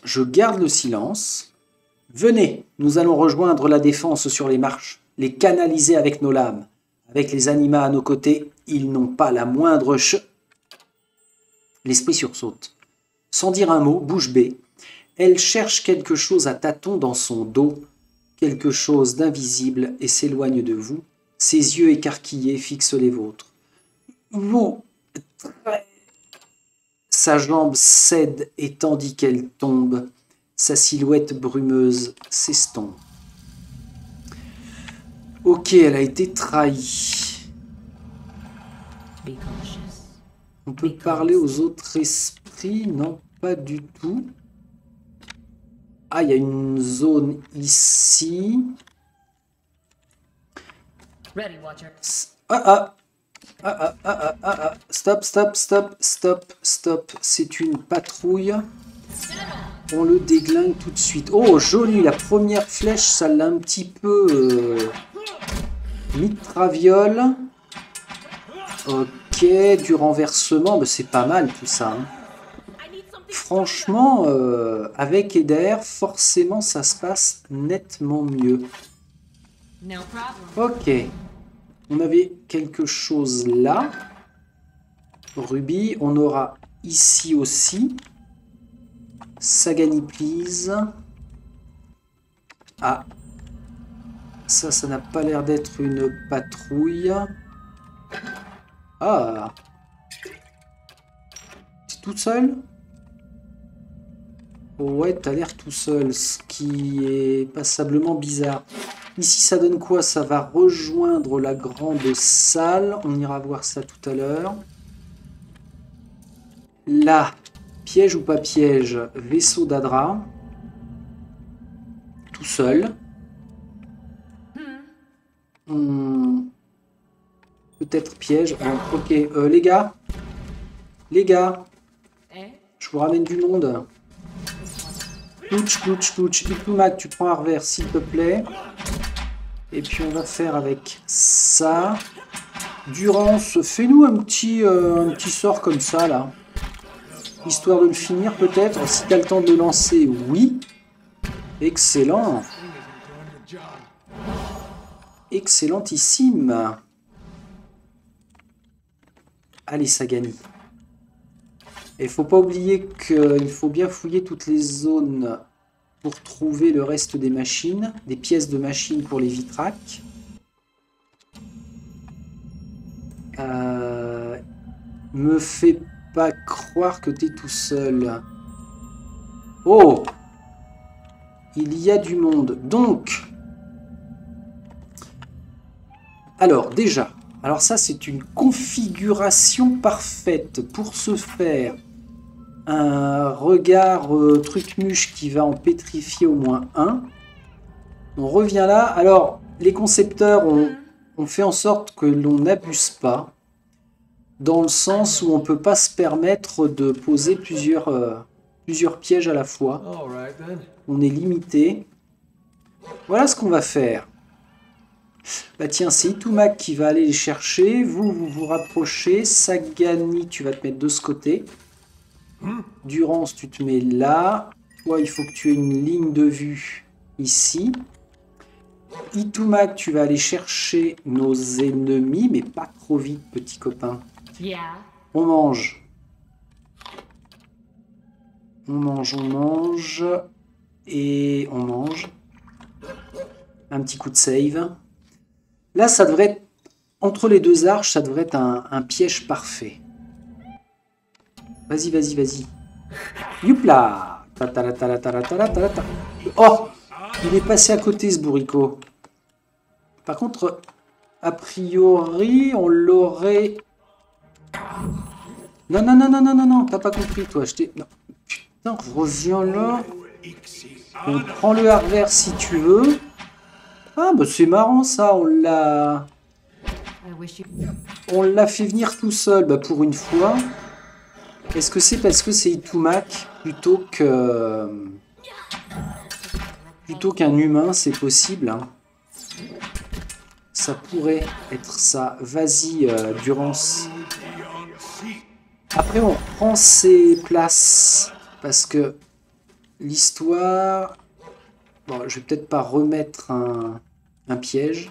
Je garde le silence. Venez, nous allons rejoindre la défense sur les marches, les canaliser avec nos lames. Avec les animaux à nos côtés, ils n'ont pas la moindre L'esprit sursaute. Sans dire un mot, bouche bée, elle cherche quelque chose à tâtons dans son dos, quelque chose d'invisible et s'éloigne de vous. Ses yeux écarquillés fixent les vôtres. Vous... Sa jambe cède et tandis qu'elle tombe, sa silhouette brumeuse s'estompe. Ok, elle a été trahie. On peut parler aux autres esprits? Non, pas du tout. Ah, il y a une zone ici. Stop, stop, stop, stop, stop. C'est une patrouille. On le déglingue tout de suite. Oh, joli, la première flèche, ça l'a un petit peu mitraviole. Ok, du renversement, bah, c'est pas mal tout ça. Hein. Franchement, avec Eder, forcément, ça se passe nettement mieux. Ok. On avait quelque chose là. Ruby, on aura ici aussi. Sagani, please. Ah. Ça n'a pas l'air d'être une patrouille. Ah. T'es toute seule? Ouais, t'as l'air tout seul, ce qui est passablement bizarre. Ici, ça donne quoi? Ça va rejoindre la grande salle. On ira voir ça tout à l'heure. Là, piège ou pas piège? Vaisseau d'Adra. Tout seul. Peut-être piège. Bon, ok, les gars. Les gars. Je vous ramène du monde. Clouch, clouch, clouch. Itumak, tu prends un revers, s'il te plaît. Et puis on va faire avec ça. Durance, fais-nous un petit sort comme ça, là. Histoire de le finir, peut-être. Si tu as le temps de le lancer, oui. Excellent. Excellentissime. Allez, Sagani. Et il ne faut pas oublier qu'il faut bien fouiller toutes les zones pour trouver le reste des machines, des pièces de machines pour les vitraques. Me fais pas croire que tu es tout seul. Oh! Il y a du monde. Donc, alors déjà, alors ça c'est une configuration parfaite pour se faire un regard truc-muche qui va en pétrifier au moins un. On revient là. Alors, les concepteurs ont fait en sorte que l'on n'abuse pas, dans le sens où on ne peut pas se permettre de poser plusieurs pièges à la fois. On est limité. Voilà ce qu'on va faire. Bah tiens, c'est Itumak qui va aller les chercher. Vous vous rapprochez. Sagani, tu vas te mettre de ce côté. Durance, tu te mets là. Toi, il faut que tu aies une ligne de vue ici. Itumak, tu vas aller chercher nos ennemis, mais pas trop vite, petit copain. On mange. On mange. Et on mange. Un petit coup de save. Là, ça devrait être, entre les deux arches, ça devrait être un piège parfait. Vas-y, vas-y, vas-y. Youpla! Oh! Il est passé à côté, ce bourricot. Par contre, a priori, on l'aurait... Non, non, non, non, non, non, non, t'as pas compris, toi. Je t'ai... Non. Putain, reviens là. On prend le hardware si tu veux. Ah, bah c'est marrant, ça. On l'a fait venir tout seul, bah pour une fois. Est-ce que c'est parce que c'est Itumak plutôt qu'un humain, c'est possible, hein. Ça pourrait être ça. Vas-y, Durance. Après, on reprend ses places. Parce que l'histoire... Bon, je vais peut-être pas remettre un piège.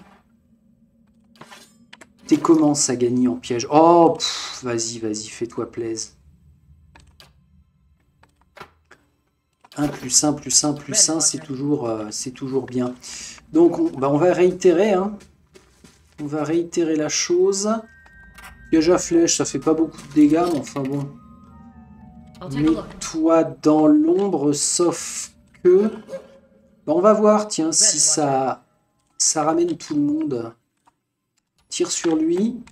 T'es comment, ça gagner en piège? Oh, vas-y, vas-y, fais-toi plaise. 1 plus 1 plus 1 plus 1, c'est toujours bien. Donc, on va réitérer, hein. On va réitérer la chose. Piège à flèche, ça fait pas beaucoup de dégâts, mais enfin bon. Mets-toi dans l'ombre, sauf que... on va voir, tiens, si ça ramène tout le monde. Tire sur lui.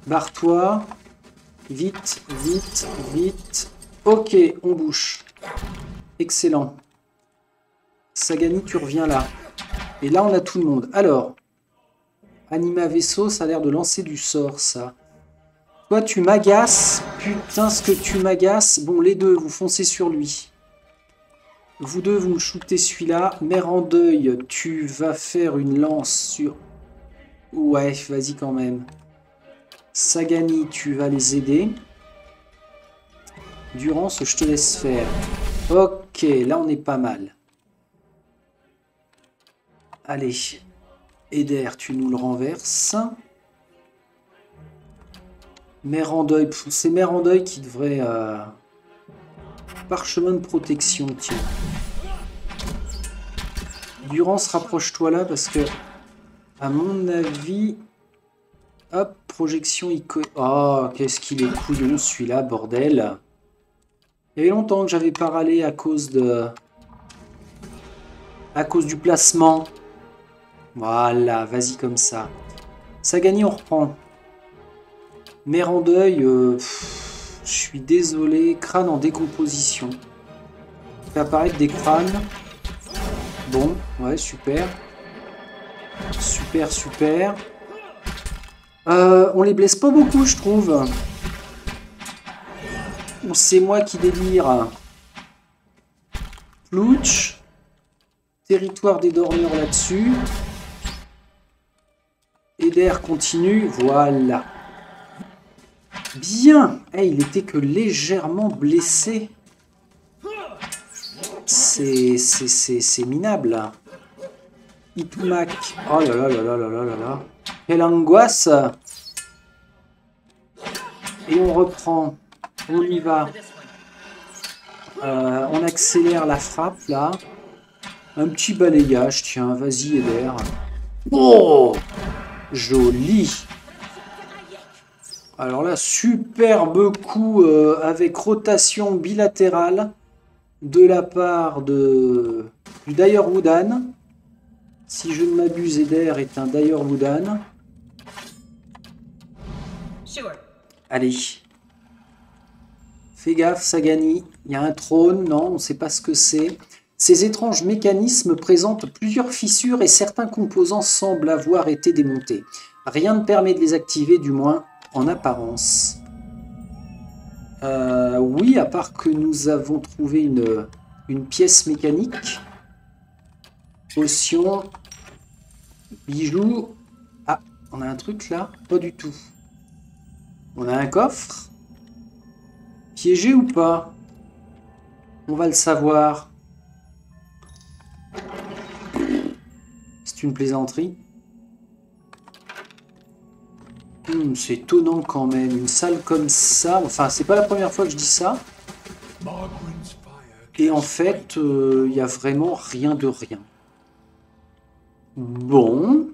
Barre-toi. Vite, vite, vite. Ok, on bouge. Excellent. Sagani, tu reviens là. Et là, on a tout le monde. Alors, Anima Vaisseau, ça a l'air de lancer du sort, ça. Toi, tu m'agaces. Putain, ce que tu m'agaces. Bon, les deux, vous foncez sur lui. Vous deux, vous me shootez celui-là. Mère en deuil, tu vas faire une lance sur... Ouais, vas-y quand même. Sagani, tu vas les aider. Durance, je te laisse faire. Ok, là on est pas mal. Allez. Eder, tu nous le renverses. Mère en deuil. C'est Mère en deuil qui devrait... Parchemin de protection, tiens. Durance, rapproche-toi là parce que... À mon avis... Hop, projection icône. Oh, qu'est-ce qu'il est couillon celui-là, bordel. Il y avait longtemps que j'avais pas râlé à cause de... À cause du placement. Voilà, vas-y comme ça. Sagani, on reprend. Mère en deuil, je suis désolé. Crâne en décomposition. Fait apparaître des crânes. Bon, ouais, super. Super, super. On les blesse pas beaucoup, je trouve. Ou c'est moi qui délire. Plouch. Territoire des dormeurs là-dessus. Eder continue. Voilà. Bien. Hey, il était que légèrement blessé. C'est minable, là. Itumak. Oh là là là là là là là là. Quelle angoisse. Et on reprend. On y va. On accélère la frappe, là. Un petit balayage, tiens. Vas-y, Eder. Oh, joli. Alors là, superbe coup avec rotation bilatérale de la part du Dire Woodan. Si je ne m'abuse, Eder est un Dire Woodan. Allez. Fais gaffe, Sagani. Il y a un trône. Non, on ne sait pas ce que c'est. Ces étranges mécanismes présentent plusieurs fissures et certains composants semblent avoir été démontés. Rien ne permet de les activer, du moins en apparence. Oui, à part que nous avons trouvé une pièce mécanique. Potion. Bijoux. Ah, on a un truc là? Pas du tout. On a un coffre. Piégé ou pas? On va le savoir. C'est une plaisanterie. C'est étonnant quand même. Une salle comme ça. Enfin, c'est pas la première fois que je dis ça. Et en fait, il n'y a vraiment rien de rien. Bon.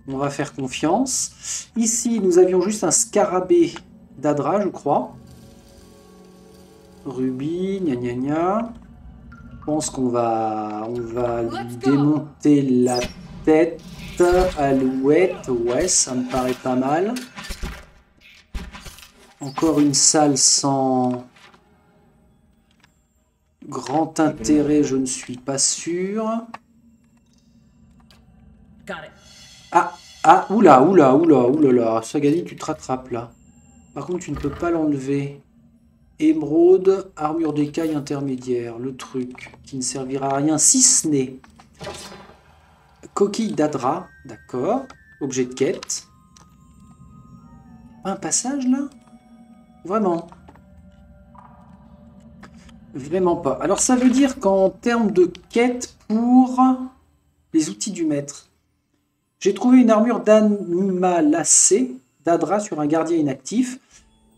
On va faire confiance. Ici, nous avions juste un scarabée d'Adra, je crois. Ruby, gna gna gna. Je pense qu'on va lui démonter la tête. Alouette, ouais, ça me paraît pas mal. Encore une salle sans grand intérêt, je ne suis pas sûr. Ah, oula, oula, oula, oula, Sagani, tu te rattrapes là. Par contre, tu ne peux pas l'enlever. Émeraude, armure d'écaille intermédiaire, le truc qui ne servira à rien si ce n'est Coquille d'Adra, d'accord. Objet de quête. Un passage là? Vraiment? Vraiment pas. Alors ça veut dire qu'en termes de quête pour les outils du maître, j'ai trouvé une armure d'animal lacé d'Adra sur un gardien inactif.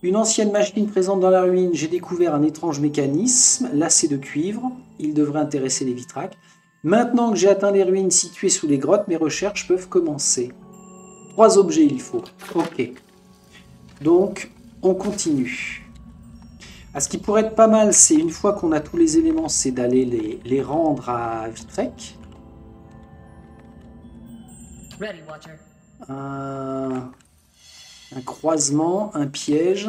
Une ancienne machine présente dans la ruine, j'ai découvert un étrange mécanisme, lacé de cuivre. Il devrait intéresser les vitraques. Maintenant que j'ai atteint les ruines situées sous les grottes, mes recherches peuvent commencer. 3 objets il faut. Ok. Donc, on continue. Ce qui pourrait être pas mal, c'est une fois qu'on a tous les éléments, c'est d'aller les rendre à Vitrek. Un croisement, un piège.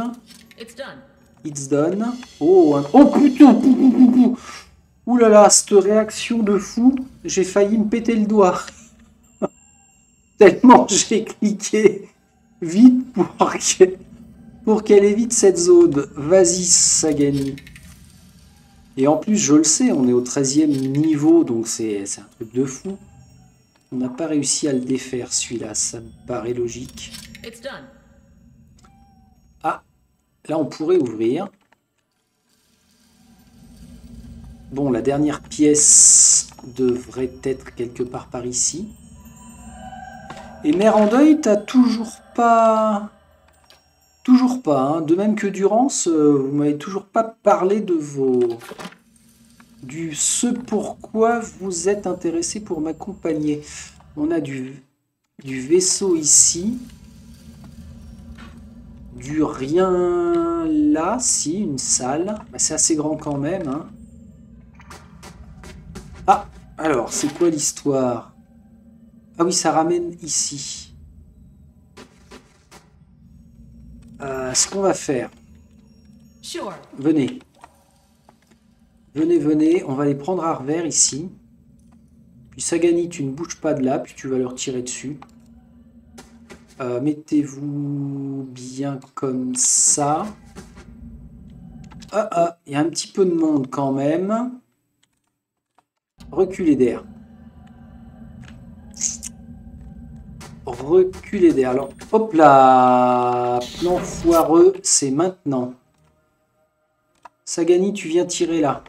It's done. Oh, oh putain! Ouh là là, cette réaction de fou, j'ai failli me péter le doigt. Tellement j'ai cliqué vite pour qu'elle évite cette zone. Vas-y, Sagani. Et en plus, je le sais, on est au 13e niveau, donc c'est un truc de fou. On n'a pas réussi à le défaire, celui-là, ça me paraît logique. Ah, là on pourrait ouvrir. Bon, la dernière pièce devrait être quelque part par ici. Et Mère en deuil, t'as toujours pas... Toujours pas, hein. De même que Durance, vous m'avez toujours pas parlé de vos... ce pourquoi vous êtes intéressé pour m'accompagner. On a du vaisseau ici. Du rien là, si, une salle. Bah, c'est assez grand quand même, hein. Ah, alors, c'est quoi l'histoire? Ah oui, ça ramène ici. Ce qu'on va faire. Venez. Venez, venez. On va les prendre à revers ici. Puis Sagani, tu ne bouges pas de là, puis tu vas leur tirer dessus. Mettez-vous bien comme ça. Ah, ah, il y a un petit peu de monde quand même. Reculez d'air. Reculez d'air. Alors, hop là. Plan foireux, c'est maintenant. Sagani, tu viens tirer là.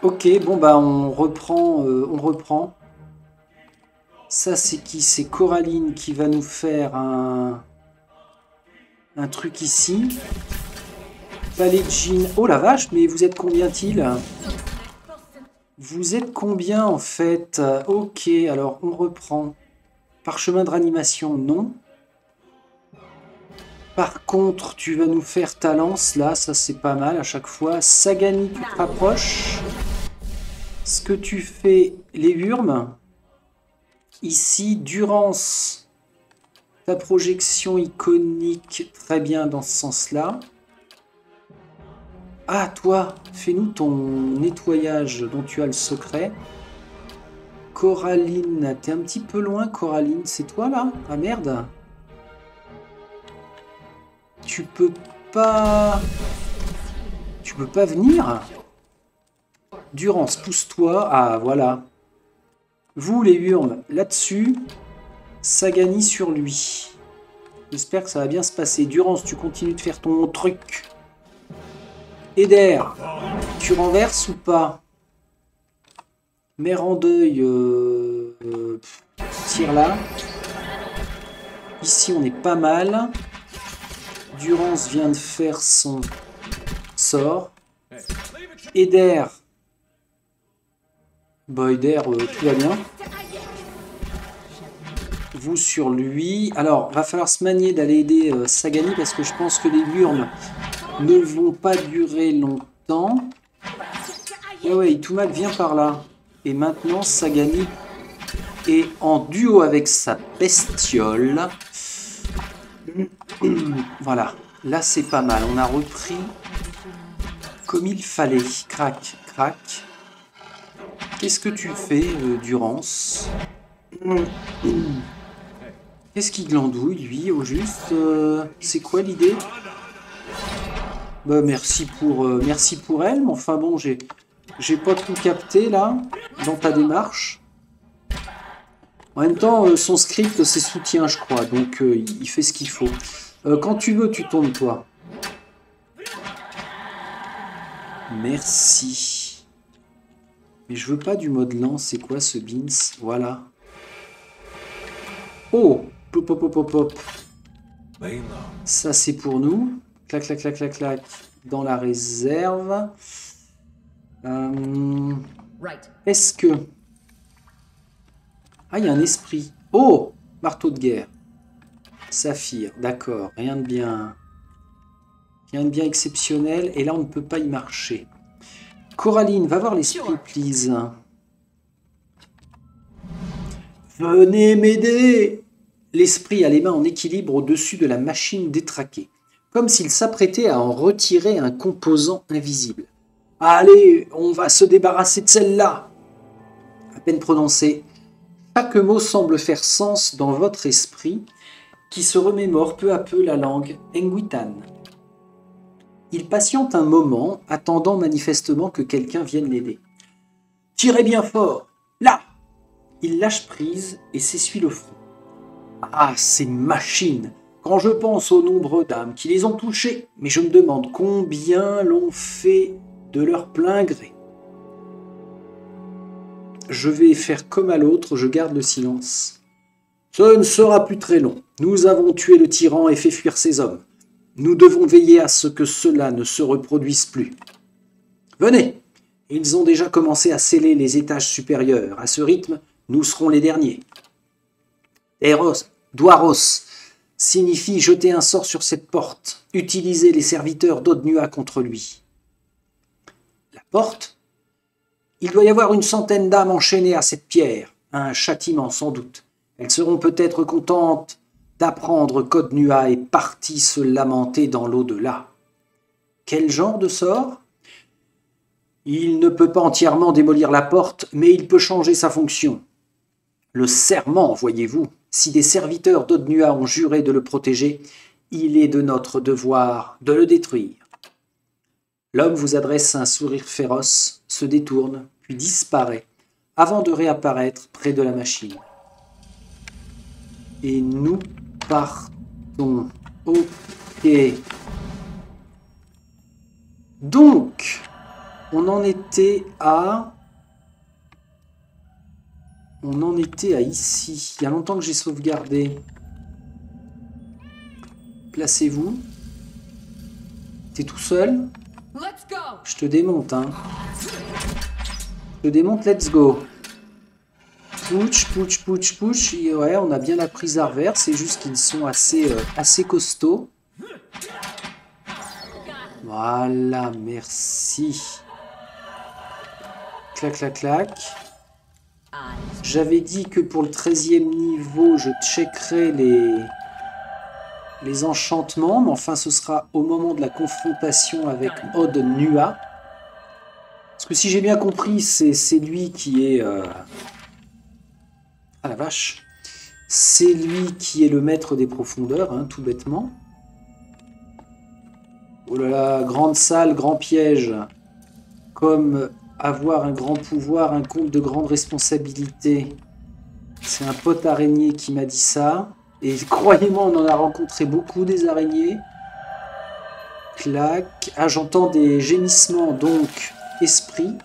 Ok, bon bah on reprend. Ça c'est qui? C'est Coraline qui va nous faire un truc ici. Palais de Jean. Oh la vache, mais vous êtes combien-t-il? Vous êtes combien en fait? Ok, alors on reprend. Parchemin de réanimation, non. Par contre, tu vas nous faire ta lance, là, ça c'est pas mal à chaque fois. Sagani, tu te rapproches. Ce que tu fais, les hurmes. Ici, Durance, ta projection iconique, très bien dans ce sens-là. Ah, toi, fais-nous ton nettoyage dont tu as le secret. Coraline, t'es un petit peu loin, Coraline, c'est toi là? Ah merde. Tu peux pas venir? Durance, pousse-toi. Ah, voilà. Vous, les hurles, là-dessus. Sagani sur lui. J'espère que ça va bien se passer. Durance, tu continues de faire ton truc. Eder, tu renverses ou pas? Mère en deuil, tire là. Ici, on est pas mal. Durance vient de faire son sort. Eder. Bah, Eder, tout va bien. Vous sur lui. Alors, va falloir se manier d'aller aider Sagani parce que je pense que les hurles ne vont pas durer longtemps. Ouais, ouais, Itumak vient par là. Et maintenant, Sagani est en duo avec sa bestiole. Voilà, là c'est pas mal. On a repris comme il fallait. Crac, crac. Qu'est-ce que tu fais, Durance? Qu'est-ce qu'il glandouille, lui, au juste? C'est quoi l'idée? Bah, merci pour elle, mais enfin bon, j'ai J'ai pas tout capté là, dans ta démarche. En même temps, son script, c'est soutien, je crois, donc il fait ce qu'il faut. Quand tu veux, tu tournes, toi. Merci. Mais je veux pas du mode lent, c'est quoi ce Beans? Voilà. Oh! Pop, pop, pop, pop, pop. Ça, c'est pour nous. Clac, clac, clac, clac, clac. Dans la réserve. Est-ce que... Ah, il y a un esprit. Oh! Marteau de guerre. Saphir, d'accord. Rien de bien exceptionnel. Et là, on ne peut pas y marcher. Coraline, va voir l'esprit, please. Venez m'aider! L'esprit a les mains en équilibre au-dessus de la machine détraquée, comme s'il s'apprêtait à en retirer un composant invisible. Allez, on va se débarrasser de celle-là! À peine prononcé, chaque mot semble faire sens dans votre esprit, qui se remémore peu à peu la langue Engwitan. Il patiente un moment, attendant manifestement que quelqu'un vienne l'aider. Tirez bien fort! Là! Il lâche prise et s'essuie le front. Ah, ces machines! Quand je pense au nombre d'âmes qui les ont touchées, mais je me demande combien l'ont fait de leur plein gré. Je vais faire comme à l'autre, je garde le silence. Ce ne sera plus très long. Nous avons tué le tyran et fait fuir ses hommes. Nous devons veiller à ce que cela ne se reproduise plus. Venez! Ils ont déjà commencé à sceller les étages supérieurs. À ce rythme, nous serons les derniers. Dwaros signifie jeter un sort sur cette porte. Utiliser les serviteurs d'Odnua contre lui. La porte? Il doit y avoir une centaine d'âmes enchaînées à cette pierre. Un châtiment sans doute. Elles seront peut-être contentes d'apprendre qu'Odnua est parti se lamenter dans l'au-delà. Quel genre de sort? Il ne peut pas entièrement démolir la porte, mais il peut changer sa fonction. Le serment, voyez-vous, si des serviteurs d'Odnua ont juré de le protéger, il est de notre devoir de le détruire. L'homme vous adresse un sourire féroce, se détourne, puis disparaît, avant de réapparaître près de la machine. Et nous partons. Ok. Donc, on en était à ici. Il y a longtemps que j'ai sauvegardé. Placez-vous. T'es tout seul? Je te démonte, hein. Je te démonte, let's go. Pouch, pouch, pouch, pouch. Et ouais, on a bien la prise à revers. C'est juste qu'ils sont assez costauds. Voilà, merci. Clac, clac, clac. J'avais dit que pour le 13e niveau, je checkerais les enchantements, mais enfin ce sera au moment de la confrontation avec Odnua. Parce que si j'ai bien compris, c'est lui qui est... Ah la vache! C'est lui qui est le maître des profondeurs, hein, tout bêtement. Oh là là, grande salle, grand piège. Comme avoir un grand pouvoir incombe de grandes responsabilités. C'est un pote araignée qui m'a dit ça. Et croyez-moi, on en a rencontré beaucoup des araignées. Clac. Ah, j'entends des gémissements, donc esprit.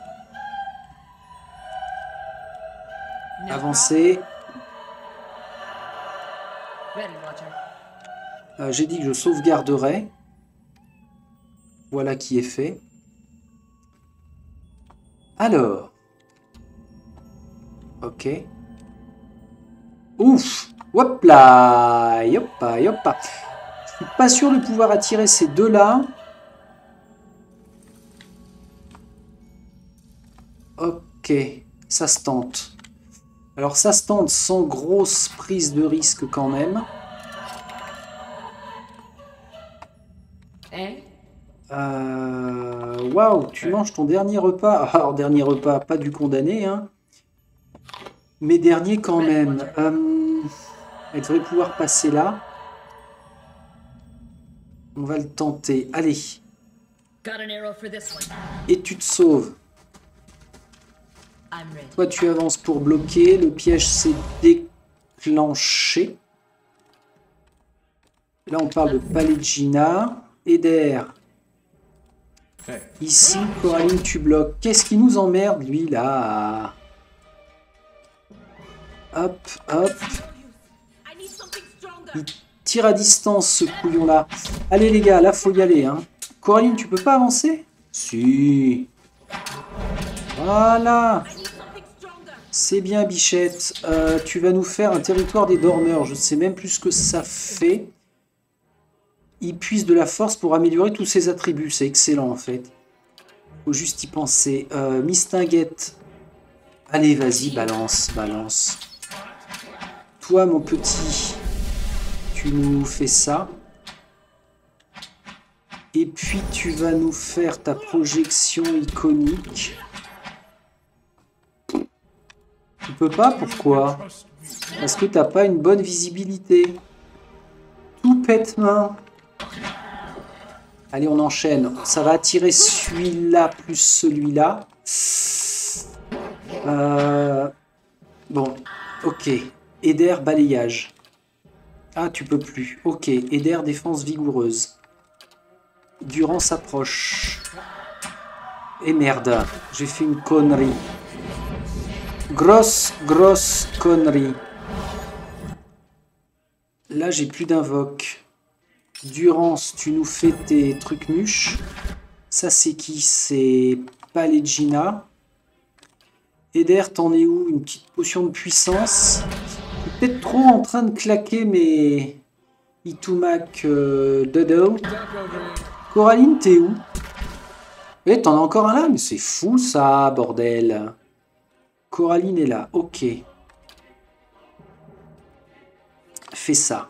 Avancez. J'ai dit que je sauvegarderai. Voilà qui est fait. Alors. Ok. Ouf! Hop là! Yoppa, yoppa. Je suis pas sûr de pouvoir attirer ces deux-là. Ok. Ça se tente. Alors ça se tente sans grosse prise de risque quand même. Waouh, tu manges ton dernier repas. Alors dernier repas, pas du condamné, hein. Mais dernier quand même. Elle devrait pouvoir passer là. On va le tenter. Allez. Et tu te sauves. Toi, tu avances pour bloquer. Le piège s'est déclenché. Là, on parle de Pallegina. Eder. Ici, Coraline, tu bloques. Qu'est-ce qui nous emmerde, lui, là? Hop, hop. Il tire à distance, ce couillon-là. Allez, les gars, là, faut y aller. Hein. Coraline, tu peux pas avancer? Si. Voilà. C'est bien, Bichette. Tu vas nous faire un territoire des dormeurs. Je ne sais même plus ce que ça fait. Il puise de la force pour améliorer tous ses attributs. C'est excellent, en fait. Faut juste y penser. Mistinguette. Allez, vas-y, balance, balance. Toi, mon petit, tu nous fais ça. Et puis, tu vas nous faire ta projection iconique. Tu peux pas? Pourquoi? Parce que t'as pas une bonne visibilité. Tout pète main. Allez, on enchaîne. Ça va attirer celui-là plus celui-là. Bon, ok. Eder, balayage. Ah, tu peux plus. Ok, Eder, défense vigoureuse. Durant s'approche. Et merde, j'ai fait une connerie. Grosse connerie. Là, j'ai plus d'invoque. Durance, tu nous fais tes trucs muches. Ça, c'est qui? C'est Pallegina. Eder, t'en es où? Une petite potion de puissance. Peut-être trop en train de claquer mes Itumak Dodo. Coraline, t'es où? Eh, t'en as encore un là? Mais c'est fou ça, bordel. Coraline est là, ok. Fais ça.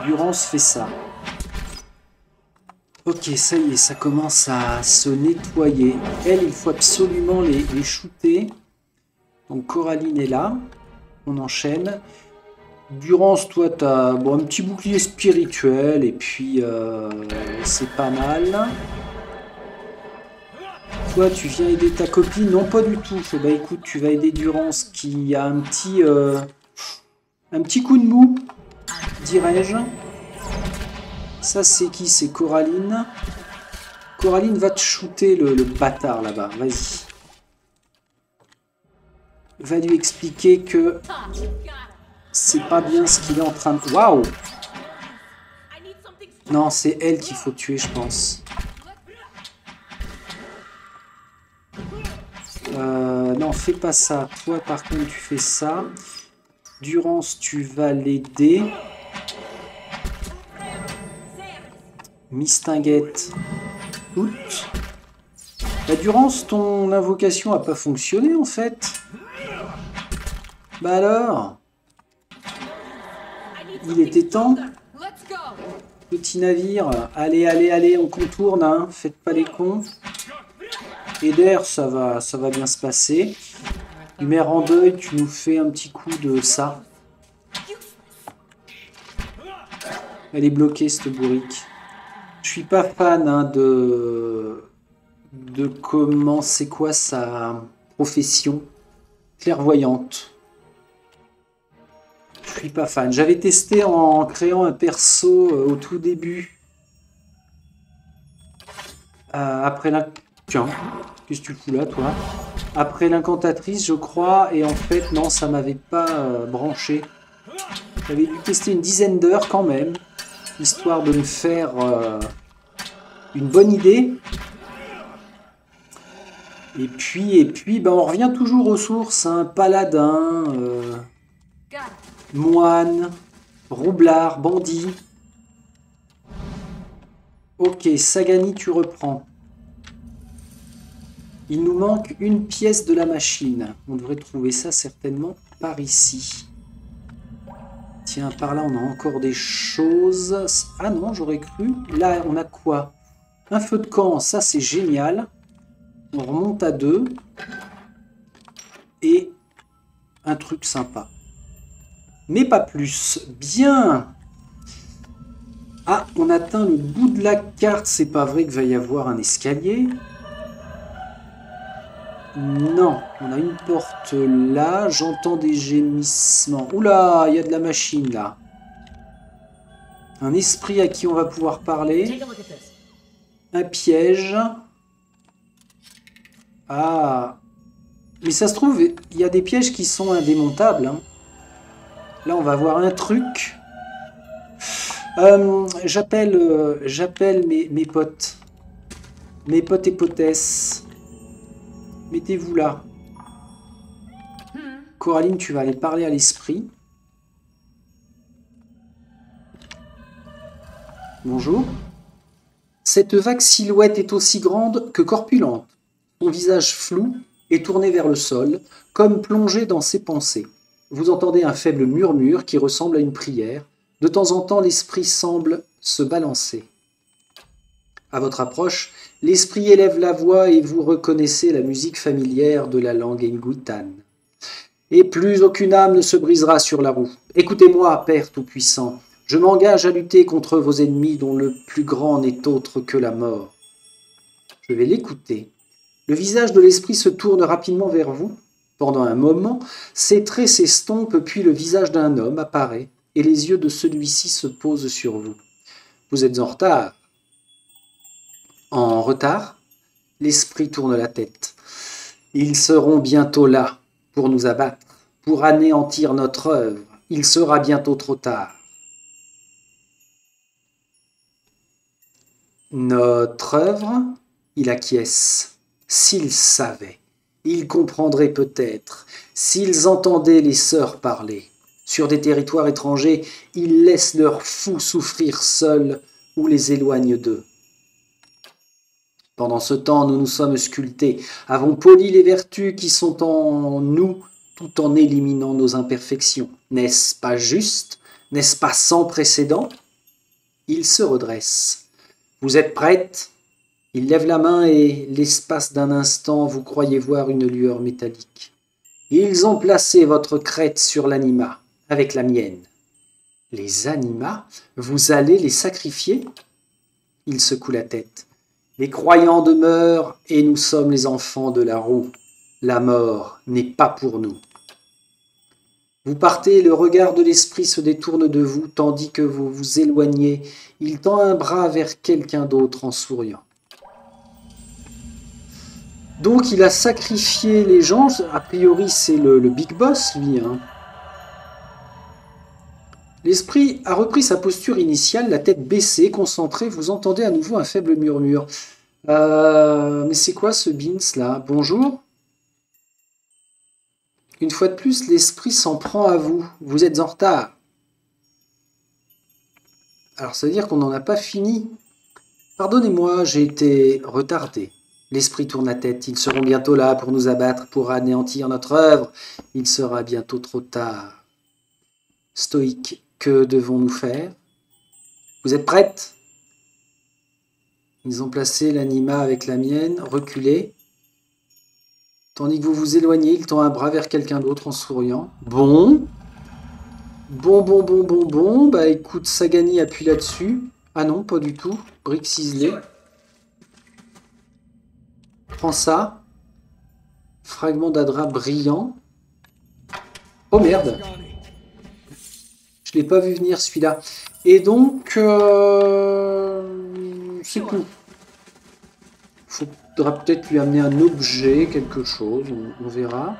Durance fait ça. Ok, ça y est, ça commence à se nettoyer. Elle, il faut absolument les shooter. Donc Coraline est là. On enchaîne. Durance, toi, t'as bon, un petit bouclier spirituel. Et puis, c'est pas mal. Toi, tu viens aider ta copine? Non, pas du tout. Bah écoute, tu vas aider Durance qui a un petit coup de mou, dirais-je. Ça, c'est qui? C'est Coraline. Coraline va te shooter le bâtard là-bas. Vas-y. Va lui expliquer que c'est pas bien ce qu'il est en train de... Waouh! Non, c'est elle qu'il faut tuer, je pense. Non, fais pas ça. Toi, par contre, tu fais ça. Durance, tu vas l'aider. Mistinguette. Ouch. Bah, Durance, ton invocation a pas fonctionné, en fait. Bah alors? Il était temps. Petit navire. Allez, allez, allez, on contourne, hein. Faites pas les cons. Eder, ça va bien se passer. Mère en deuil, tu nous fais un petit coup de ça. Elle est bloquée, cette bourrique. Je suis pas fan hein, de comment c'est quoi sa profession. Clairvoyante. Je suis pas fan. J'avais testé en créant un perso au tout début. Après la... Tiens, qu'est-ce que tu fous là, toi? Après l'incantatrice, je crois, et en fait, non, ça m'avait pas branché. J'avais dû tester une dizaine d'heures quand même, histoire de me faire une bonne idée. Et puis ben, on revient toujours aux sources, hein, paladin, moine, roublard, bandit. Ok, Sagani, tu reprends. Il nous manque une pièce de la machine. On devrait trouver ça certainement par ici. Tiens, par là, on a encore des choses. Ah non, j'aurais cru. Là, on a quoi? Un feu de camp, ça c'est génial. On remonte à 2. Et un truc sympa. Mais pas plus. Bien. Ah, on atteint le bout de la carte. C'est pas vrai qu'il va y avoir un escalier. Non, on a une porte là, j'entends des gémissements. Oula, il y a de la machine là. Un esprit à qui on va pouvoir parler. Un piège. Ah. Mais ça se trouve, il y a des pièges qui sont indémontables. Hein. Là, on va voir un truc. J'appelle mes potes. Mes potes et potesses. Mettez-vous là. Coraline, tu vas aller parler à l'esprit. Bonjour. Cette vague silhouette est aussi grande que corpulente. Son visage flou est tourné vers le sol, comme plongé dans ses pensées. Vous entendez un faible murmure qui ressemble à une prière. De temps en temps, l'esprit semble se balancer. À votre approche, l'esprit élève la voix et vous reconnaissez la musique familière de la langue Nguitane. Et plus aucune âme ne se brisera sur la roue. Écoutez-moi, Père Tout-Puissant, je m'engage à lutter contre vos ennemis dont le plus grand n'est autre que la mort. Je vais l'écouter. Le visage de l'esprit se tourne rapidement vers vous. Pendant un moment, ses traits s'estompent, puis le visage d'un homme apparaît et les yeux de celui-ci se posent sur vous. Vous êtes en retard. En retard? L'esprit tourne la tête. Ils seront bientôt là pour nous abattre, pour anéantir notre œuvre. Il sera bientôt trop tard. Notre œuvre? Il acquiesce. S'ils savaient, ils comprendraient peut-être. S'ils entendaient les sœurs parler. Sur des territoires étrangers, ils laissent leurs fous souffrir seuls ou les éloignent d'eux. Pendant ce temps, nous nous sommes sculptés, avons poli les vertus qui sont en nous, tout en éliminant nos imperfections. N'est-ce pas juste? N'est-ce pas sans précédent? Il se redresse. Vous êtes prête? Il lève la main et, l'espace d'un instant, vous croyez voir une lueur métallique. Ils ont placé votre crête sur l'anima, avec la mienne. Les animas? Vous allez les sacrifier? Il secoue la tête. Les croyants demeurent et nous sommes les enfants de la roue. La mort n'est pas pour nous. Vous partez, le regard de l'esprit se détourne de vous, tandis que vous vous éloignez. Il tend un bras vers quelqu'un d'autre en souriant. Donc il a sacrifié les gens, a priori c'est le big boss lui. Hein. L'esprit a repris sa posture initiale, la tête baissée, concentré, vous entendez à nouveau un faible murmure. Mais c'est quoi ce Beans là? Bonjour? Une fois de plus, l'esprit s'en prend à vous. Vous êtes en retard. Alors ça veut dire qu'on n'en a pas fini. Pardonnez-moi, j'ai été retardé. L'esprit tourne la tête. Ils seront bientôt là pour nous abattre, pour anéantir notre œuvre. Il sera bientôt trop tard. Stoïque, que devons-nous faire? Vous êtes prête? Ils ont placé l'anima avec la mienne. Reculez. Tandis que vous vous éloignez, il tend un bras vers quelqu'un d'autre en souriant. Bon. Bon. Bah écoute, Sagani appuie là-dessus. Ah non, pas du tout. Brique ciselée. Prends ça. Fragment d'Adra brillant. Oh merde. Je l'ai pas vu venir celui-là. Et donc, c'est tout. Faudra peut-être lui amener un objet, quelque chose, on verra.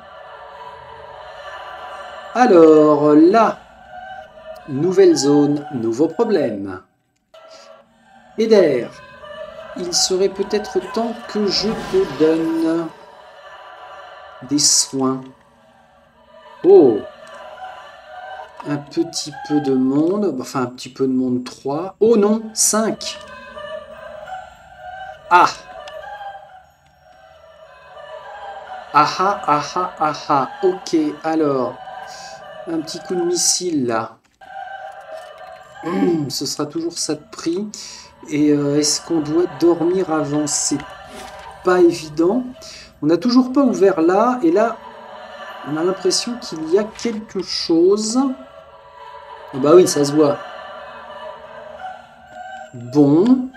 Alors, là, nouvelle zone, nouveau problème. Eder, il serait peut-être temps que je te donne des soins. Oh, un petit peu de monde, enfin un petit peu de monde 3. Oh non, 5. Ah. Ah. Ok, alors, un petit coup de missile là. Ce sera toujours ça de prix. Et est-ce qu'on doit dormir avant? C'est pas évident. On n'a toujours pas ouvert là. Et là, on a l'impression qu'il y a quelque chose. Ah bah oui, ça se voit. Bon.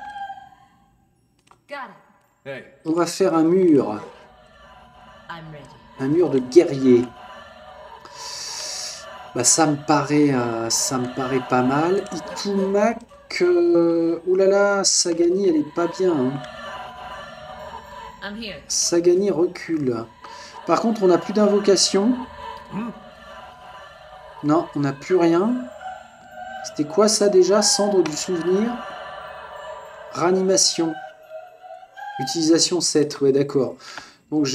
On va faire un mur. Un mur de guerrier. Bah, ça me paraît pas mal. Itumak, oulala, Sagani, elle est pas bien. Hein. Sagani recule. Par contre, on n'a plus d'invocation. Non, on n'a plus rien. C'était quoi ça déjà? Cendre du souvenir. Ranimation. Utilisation 7, ouais d'accord. Donc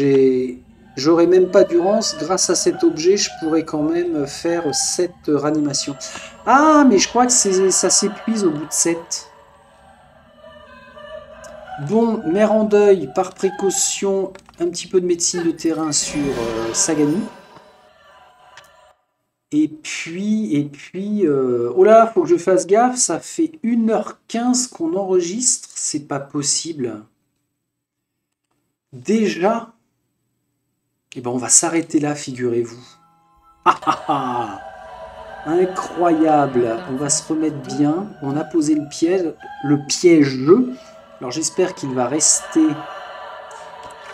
j'aurais même pas d'urance. Grâce à cet objet, je pourrais quand même faire 7 ranimations. Ah, mais je crois que ça s'épuise au bout de 7. Bon, mère en deuil, par précaution, un petit peu de médecine de terrain sur Sagani. Et puis, oh là, faut que je fasse gaffe, ça fait 1h15 qu'on enregistre, c'est pas possible. Déjà, eh ben on va s'arrêter là, figurez-vous. Ah ah ah! Incroyable, on va se remettre bien, on a posé le piège. Alors j'espère qu'il va rester.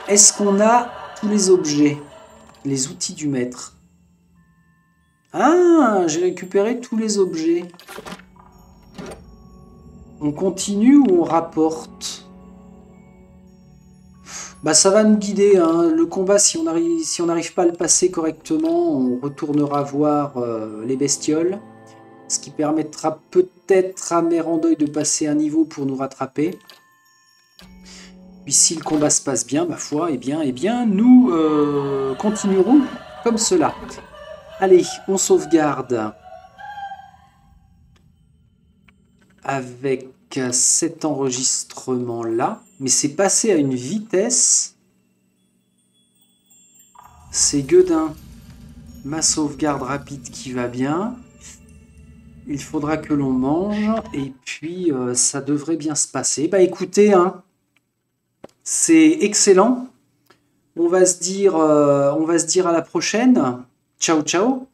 Est-ce qu'on a tous les objets, les outils du maître? Ah, j'ai récupéré tous les objets. On continue ou on rapporte? Bah ça va nous guider, hein. Le combat, si on n'arrive pas à le passer correctement, on retournera voir les bestioles. Ce qui permettra peut-être à Mère en deuil de passer un niveau pour nous rattraper. Puis si le combat se passe bien, ma foi, eh bien, nous continuerons comme cela. Allez, on sauvegarde avec cet enregistrement-là. Mais c'est passé à une vitesse. C'est gueudin. Ma sauvegarde rapide qui va bien. Il faudra que l'on mange. Et puis, ça devrait bien se passer. Bah écoutez, hein, c'est excellent. On va se dire à la prochaine. Ciao, ciao.